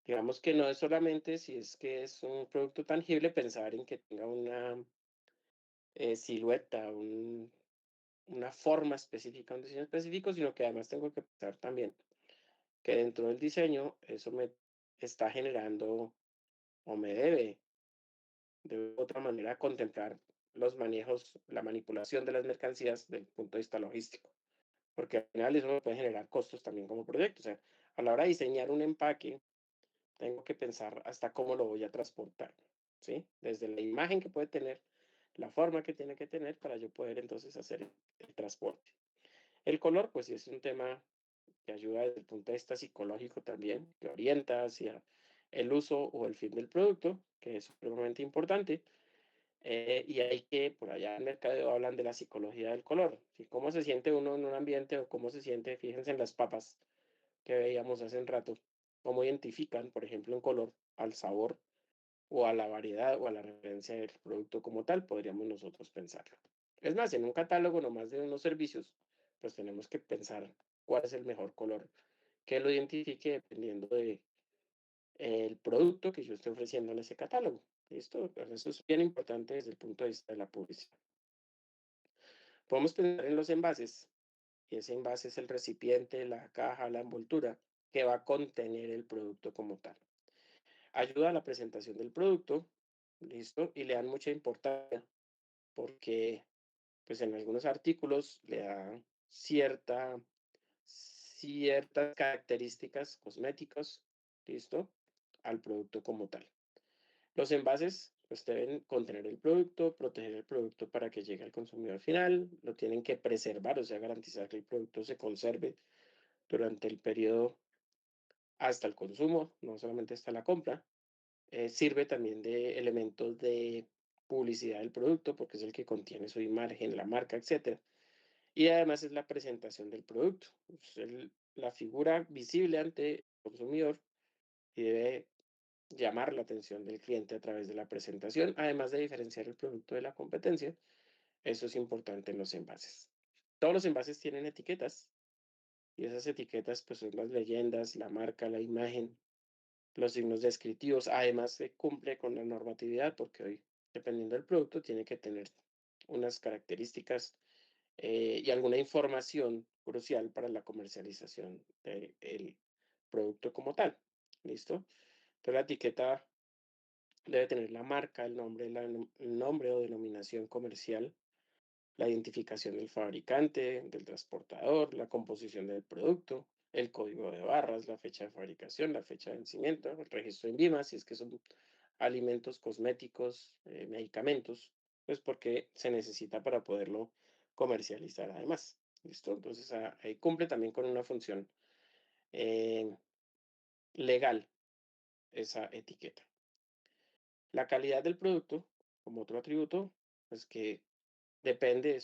digamos que no es solamente si es que es un producto tangible, pensar en que tenga una silueta, una forma específica, un diseño específico, sino que además tengo que pensar también que dentro del diseño eso me está generando o me debe de otra manera contemplar los manejos, la manipulación de las mercancías desde el punto de vista logístico. porque al final eso me puede generar costos también como proyecto. O sea, a la hora de diseñar un empaque, tengo que pensar hasta cómo lo voy a transportar, ¿sí? Desde la imagen que puede tener, la forma que tiene que tener para yo poder entonces hacer el transporte. El color, pues sí es un tema que ayuda desde el punto de vista psicológico también, que orienta hacia el uso o el fin del producto, que es supremamente importante. Y hay que, por allá en el mercadeo hablan de la psicología del color, ¿sí? Cómo se siente uno en un ambiente o cómo se siente, fíjense en las papas que veíamos hace un rato, cómo identifican, por ejemplo, un color al sabor o a la variedad o a la referencia del producto como tal, podríamos nosotros pensarlo. Es más, en un catálogo nomás de unos servicios, pues tenemos que pensar cuál es el mejor color que lo identifique dependiendo de el producto que yo estoy ofreciendo en ese catálogo. ¿Listo? Pues eso es bien importante desde el punto de vista de la publicidad. Podemos pensar en los envases, y ese envase es el recipiente, la caja, la envoltura que va a contener el producto como tal. Ayuda a la presentación del producto, ¿listo? Y le dan mucha importancia porque, pues en algunos artículos le dan ciertas características cosméticas, ¿listo? Al producto como tal. Los envases pues deben contener el producto, proteger el producto para que llegue al consumidor final, lo tienen que preservar, o sea, garantizar que el producto se conserve durante el periodo hasta el consumo, no solamente hasta la compra. Sirve también de elementos de publicidad del producto porque es el que contiene su imagen, la marca, etcétera. Y además es la presentación del producto, es la figura visible ante el consumidor y debe llamar la atención del cliente a través de la presentación, además de diferenciar el producto de la competencia. Eso es importante en los envases. Todos los envases tienen etiquetas y esas etiquetas pues son las leyendas, la marca, la imagen, los signos descriptivos. Además se cumple con la normatividad porque hoy, dependiendo del producto, tiene que tener unas características y alguna información crucial para la comercialización del producto como tal. ¿Listo? Entonces la etiqueta debe tener la marca, el nombre o denominación comercial, la identificación del fabricante, del transportador, la composición del producto, el código de barras, la fecha de fabricación, la fecha de vencimiento, el registro en VIMA, si es que son alimentos, cosméticos, medicamentos, pues porque se necesita para poderlo comercializar además. ¿Listo? Entonces ahí cumple también con una función eh, legal esa etiqueta. La calidad del producto, como otro atributo, pues que depende,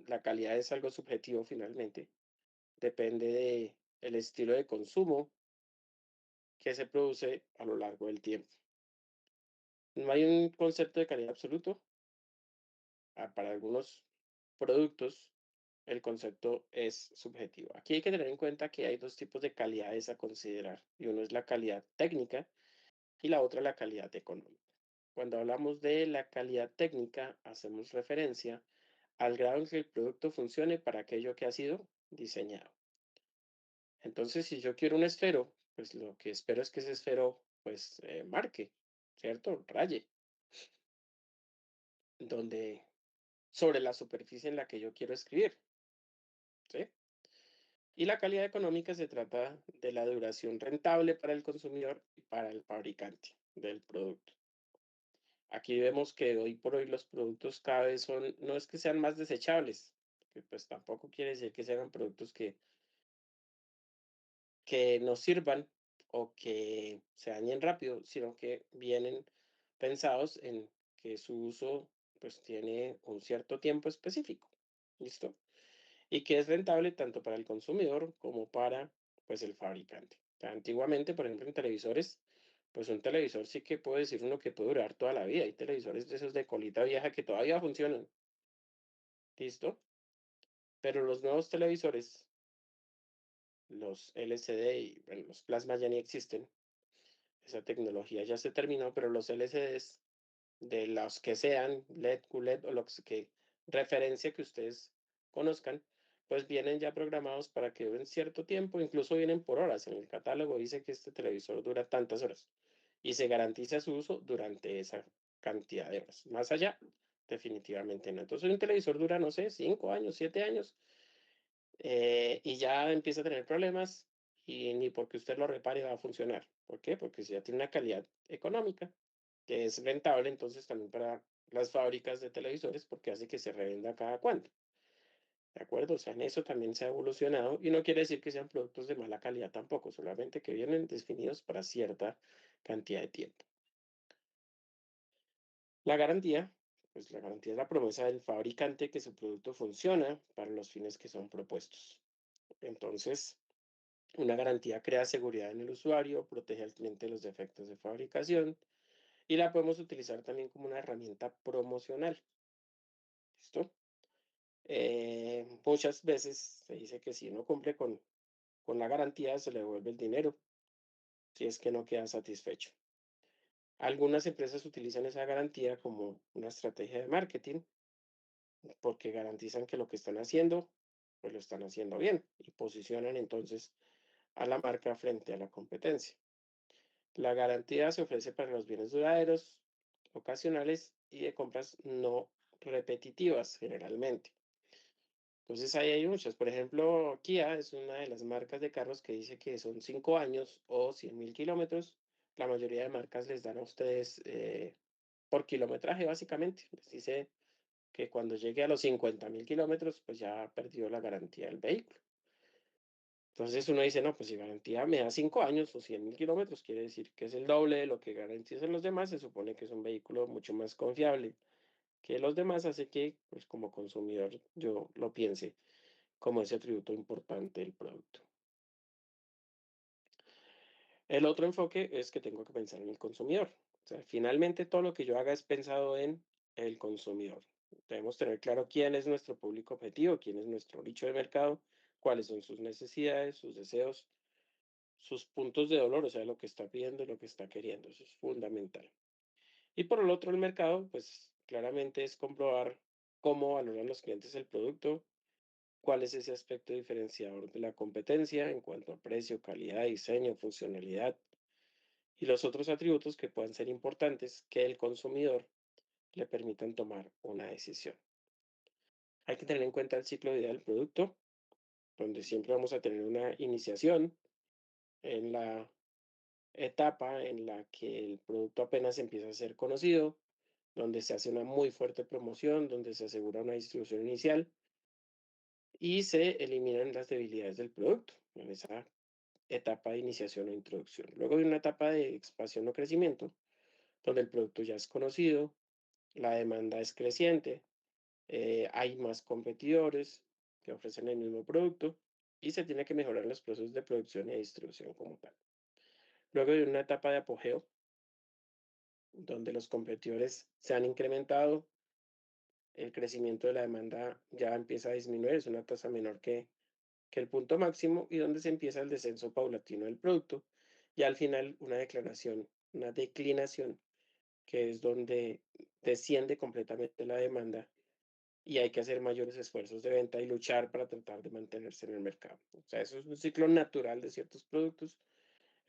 la calidad es algo subjetivo finalmente, depende de el estilo de consumo que se produce a lo largo del tiempo. No hay un concepto de calidad absoluto. Para algunos productos, el concepto es subjetivo. Aquí hay que tener en cuenta que hay dos tipos de calidades a considerar, y uno es la calidad técnica y la otra la calidad económica. Cuando hablamos de la calidad técnica, hacemos referencia al grado en que el producto funcione para aquello que ha sido diseñado. Entonces, si yo quiero un esfero, pues lo que espero es que ese esfero, pues, marque, ¿cierto? Raye, donde, sobre la superficie en la que yo quiero escribir, ¿sí? Y la calidad económica se trata de la duración rentable para el consumidor y para el fabricante del producto. Aquí vemos que hoy por hoy los productos cada vez son, no es que sean más desechables, que pues tampoco quiere decir que sean productos que no sirvan o que se dañen rápido, sino que vienen pensados en que su uso pues tiene un cierto tiempo específico. ¿Listo? Y que es rentable tanto para el consumidor como para pues el fabricante. Antiguamente, por ejemplo, en televisores, pues un televisor sí que puede decir uno que puede durar toda la vida. Hay televisores de esos de colita vieja que todavía funcionan. ¿Listo? Pero los nuevos televisores, los LCD y bueno, los plasma ya ni existen. Esa tecnología ya se terminó, pero los LCDs de los que sean LED, QLED o los que referencia que ustedes conozcan, pues vienen ya programados para que duren cierto tiempo, incluso vienen por horas. En el catálogo dice que este televisor dura tantas horas y se garantiza su uso durante esa cantidad de horas. Más allá, definitivamente no. Entonces un televisor dura, no sé, 5 años, 7 años y ya empieza a tener problemas y ni porque usted lo repare va a funcionar. ¿Por qué? Porque si ya tiene una calidad económica que es rentable, entonces también para las fábricas de televisores, porque hace que se revenda cada cuánto. ¿De acuerdo? O sea, en eso también se ha evolucionado y no quiere decir que sean productos de mala calidad tampoco, solamente que vienen definidos para cierta cantidad de tiempo. La garantía, pues la garantía es la promesa del fabricante que su producto funciona para los fines que son propuestos. Entonces, una garantía crea seguridad en el usuario, protege al cliente de los defectos de fabricación y la podemos utilizar también como una herramienta promocional. ¿Listo? Muchas veces se dice que si uno cumple con la garantía se le devuelve el dinero si es que no queda satisfecho. Algunas empresas utilizan esa garantía como una estrategia de marketing porque garantizan que lo que están haciendo, pues lo están haciendo bien y posicionan entonces a la marca frente a la competencia. La garantía se ofrece para los bienes duraderos, ocasionales y de compras no repetitivas generalmente. Entonces ahí hay muchas. Por ejemplo, Kia es una de las marcas de carros que dice que son 5 años o 100.000 kilómetros. La mayoría de marcas les dan a ustedes por kilometraje, básicamente. Les dice que cuando llegue a los 50.000 kilómetros, pues ya perdió la garantía del vehículo. Entonces uno dice, no, pues si garantía me da 5 años o 100.000 kilómetros, quiere decir que es el doble de lo que garantizan los demás. Se supone que es un vehículo mucho más confiable que los demás, hace que, pues como consumidor, yo lo piense como ese atributo importante del producto. El otro enfoque es que tengo que pensar en el consumidor. O sea, finalmente todo lo que yo haga es pensado en el consumidor. Debemos tener claro quién es nuestro público objetivo, quién es nuestro nicho de mercado, cuáles son sus necesidades, sus deseos, sus puntos de dolor, o sea, lo que está pidiendo y lo que está queriendo. Eso es fundamental. Y por el otro, el mercado, pues claramente es comprobar cómo valoran los clientes el producto, cuál es ese aspecto diferenciador de la competencia en cuanto a precio, calidad, diseño, funcionalidad y los otros atributos que puedan ser importantes que el consumidor le permitan tomar una decisión. Hay que tener en cuenta el ciclo de vida del producto, donde siempre vamos a tener una iniciación en la etapa en la que el producto apenas empieza a ser conocido, donde se hace una muy fuerte promoción, donde se asegura una distribución inicial y se eliminan las debilidades del producto en esa etapa de iniciación o introducción. Luego hay una etapa de expansión o crecimiento, donde el producto ya es conocido, la demanda es creciente, hay más competidores que ofrecen el mismo producto y se tiene que mejorar los procesos de producción y distribución como tal. Luego hay una etapa de apogeo, donde los competidores se han incrementado, el crecimiento de la demanda ya empieza a disminuir, es una tasa menor que el punto máximo y donde se empieza el descenso paulatino del producto y al final una declinación, que es donde desciende completamente la demanda y hay que hacer mayores esfuerzos de venta y luchar para tratar de mantenerse en el mercado. O sea, eso es un ciclo natural de ciertos productos.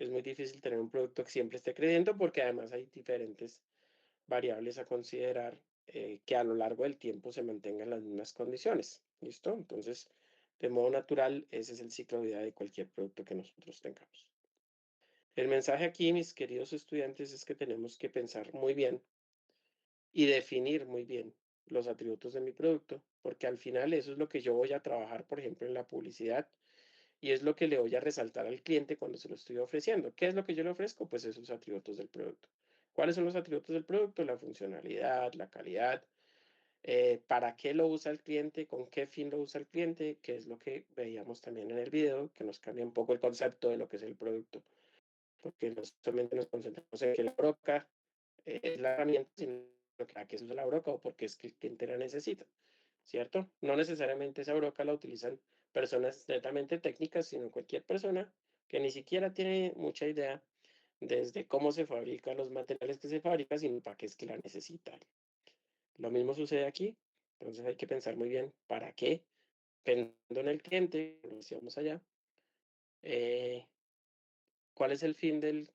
Es muy difícil tener un producto que siempre esté creciendo porque además hay diferentes variables a considerar que a lo largo del tiempo se mantengan las mismas condiciones. ¿Listo? Entonces, de modo natural, ese es el ciclo de vida de cualquier producto que nosotros tengamos. El mensaje aquí, mis queridos estudiantes, es que tenemos que pensar muy bien y definir muy bien los atributos de mi producto, porque al final eso es lo que yo voy a trabajar, por ejemplo, en la publicidad y es lo que le voy a resaltar al cliente cuando se lo estoy ofreciendo. ¿Qué es lo que yo le ofrezco? Pues esos atributos del producto. ¿Cuáles son los atributos del producto? La funcionalidad, la calidad, para qué lo usa el cliente, con qué fin lo usa el cliente, que es lo que veíamos también en el video, que nos cambia un poco el concepto de lo que es el producto, porque no solamente nos concentramos en que la broca es la herramienta, sino que a qué se usa la broca o porque es que el cliente la necesita, ¿cierto? No necesariamente esa broca la utilizan personas netamente técnicas, sino cualquier persona que ni siquiera tiene mucha idea desde cómo se fabrican los materiales que se fabrican, sino para qué es que la necesita. Lo mismo sucede aquí, entonces hay que pensar muy bien para qué, pensando en el cliente, como decíamos allá, eh, cuál es el fin del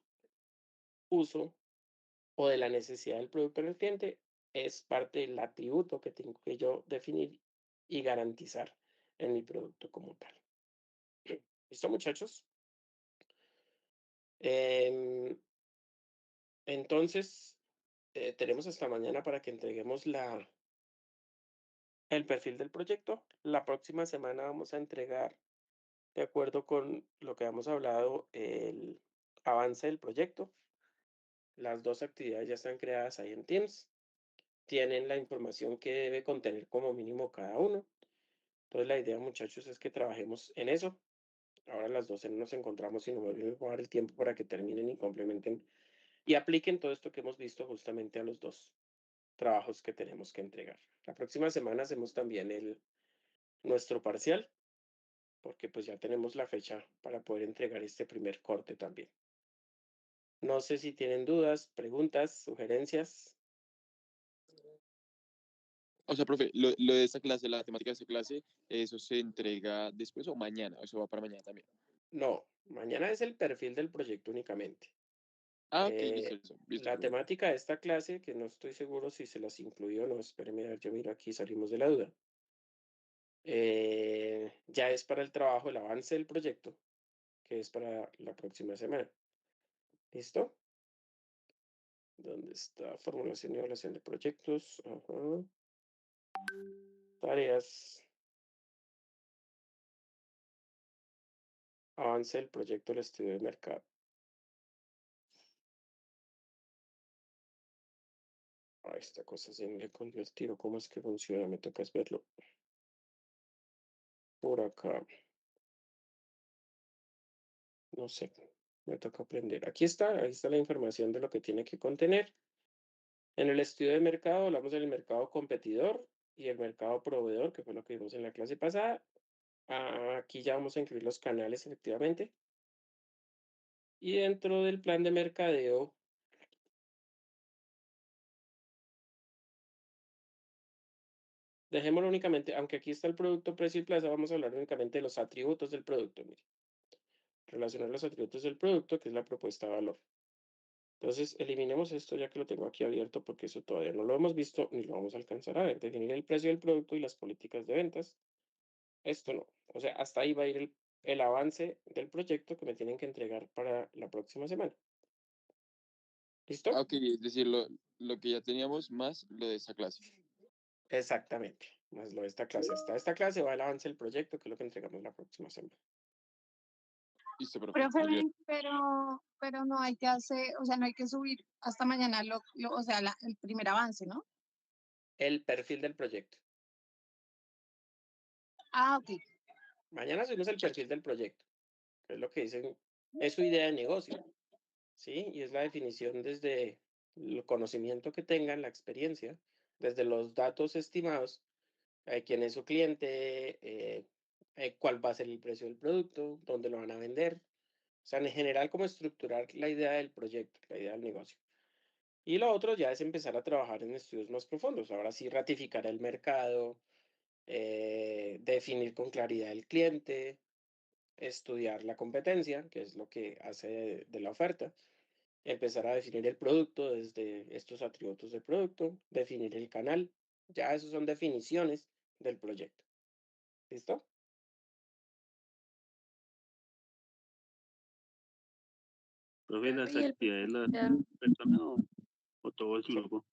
uso o de la necesidad del producto en el cliente, es parte del atributo que tengo que yo definir y garantizar en mi producto como tal. ¿Listo, muchachos? Em, entonces, tenemos hasta mañana para que entreguemos el perfil del proyecto. La próxima semana vamos a entregar, de acuerdo con lo que hemos hablado, el avance del proyecto. Las 2 actividades ya están creadas ahí en Teams. Tienen la información que debe contener como mínimo cada uno. Entonces, la idea, muchachos, es que trabajemos en eso. Ahora a las 12 no nos encontramos y no volvemos a dar el tiempo para que terminen y complementen y apliquen todo esto que hemos visto justamente a los 2 trabajos que tenemos que entregar. La próxima semana hacemos también nuestro parcial, porque pues ya tenemos la fecha para poder entregar este primer corte también. No sé si tienen dudas, preguntas, sugerencias. O sea, profe, lo de esta clase, la temática de esta clase, ¿eso se entrega después o mañana? ¿Eso va para mañana también? No, mañana es el perfil del proyecto únicamente. Ah, ok, listo, listo, La profe. temática de esta clase, que no estoy seguro si se las incluyó o no, espérenme, a ver, yo miro aquí, salimos de la duda. Ya es para el trabajo, el avance del proyecto, que es para la próxima semana. ¿Listo? ¿Dónde está? Formulación y evaluación de proyectos. Ajá. Tareas. Avance del proyecto, el estudio de mercado. Esta cosa se me escondió el tiro. ¿Cómo es que funciona? Me toca es verlo. Por acá. No sé. Me toca aprender. Aquí está. Ahí está la información de lo que tiene que contener. En el estudio de mercado hablamos del mercado competidor y el mercado proveedor, que fue lo que vimos en la clase pasada. Aquí ya vamos a incluir los canales, efectivamente. Y dentro del plan de mercadeo, dejémoslo únicamente, aunque aquí está el producto, precio y plaza, vamos a hablar únicamente de los atributos del producto. Mire, relacionar los atributos del producto, que es la propuesta de valor. Entonces, eliminemos esto ya que lo tengo aquí abierto, porque eso todavía no lo hemos visto ni lo vamos a alcanzar a ver. Definir el precio del producto y las políticas de ventas. Esto no. O sea, hasta ahí va a ir el avance del proyecto que me tienen que entregar para la próxima semana. ¿Listo? Ah, ok, es decir, lo que ya teníamos más lo de esta clase. Exactamente. Más lo de esta clase. Hasta esta clase va el avance del proyecto, que es lo que entregamos la próxima semana. Listo, profe. Profe, Muy bien. pero no hay que hacer, o sea, no hay que subir hasta mañana o sea, el primer avance, ¿no? El perfil del proyecto. Ah, ok. Mañana subimos el perfil del proyecto, que es lo que dicen, es su idea de negocio, ¿sí? Y es la definición desde el conocimiento que tengan, la experiencia, desde los datos estimados, quién es su cliente, cuál va a ser el precio del producto, dónde lo van a vender. O sea, en general, cómo estructurar la idea del proyecto, la idea del negocio. Y lo otro ya es empezar a trabajar en estudios más profundos. Ahora sí, ratificar el mercado, definir con claridad el cliente, estudiar la competencia, que es lo que hace de la oferta, empezar a definir el producto desde estos atributos del producto, definir el canal. Ya esos son definiciones del proyecto. ¿Listo? Profe, las Y el actividades las ya- persona o todo es Sí. grupo.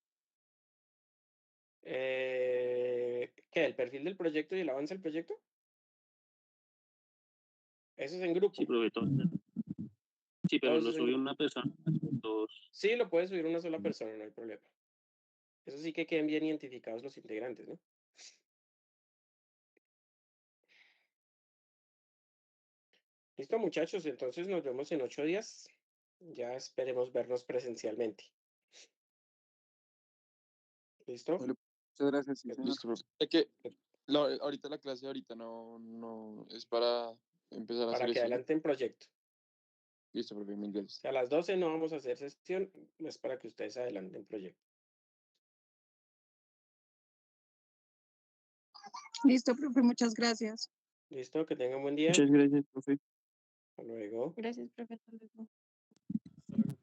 ¿Qué? ¿El perfil del proyecto y el avance del proyecto? Eso es en grupo. Sí, profe, todo. Sí, pero Todo eso lo es en sube grupo. una persona, todos. Sí, lo puede subir una sola persona, no hay problema. Eso sí que queden bien identificados los integrantes, ¿no? Listo, muchachos, entonces nos vemos en 8 días. Ya esperemos vernos presencialmente. ¿Listo? Vale, muchas gracias, sí, señor. Listo, profe. Es que ahorita la clase ahorita no es para empezar a hacer Para que eso, ¿no? adelanten proyecto. Listo, profe, mil gracias. A las 12 no vamos a hacer sesión, es para que ustedes adelanten proyecto. Listo, profe, muchas gracias. ¿Listo? Que tengan buen día. Muchas gracias, profe. Hasta luego. Gracias, profe. Hasta luego.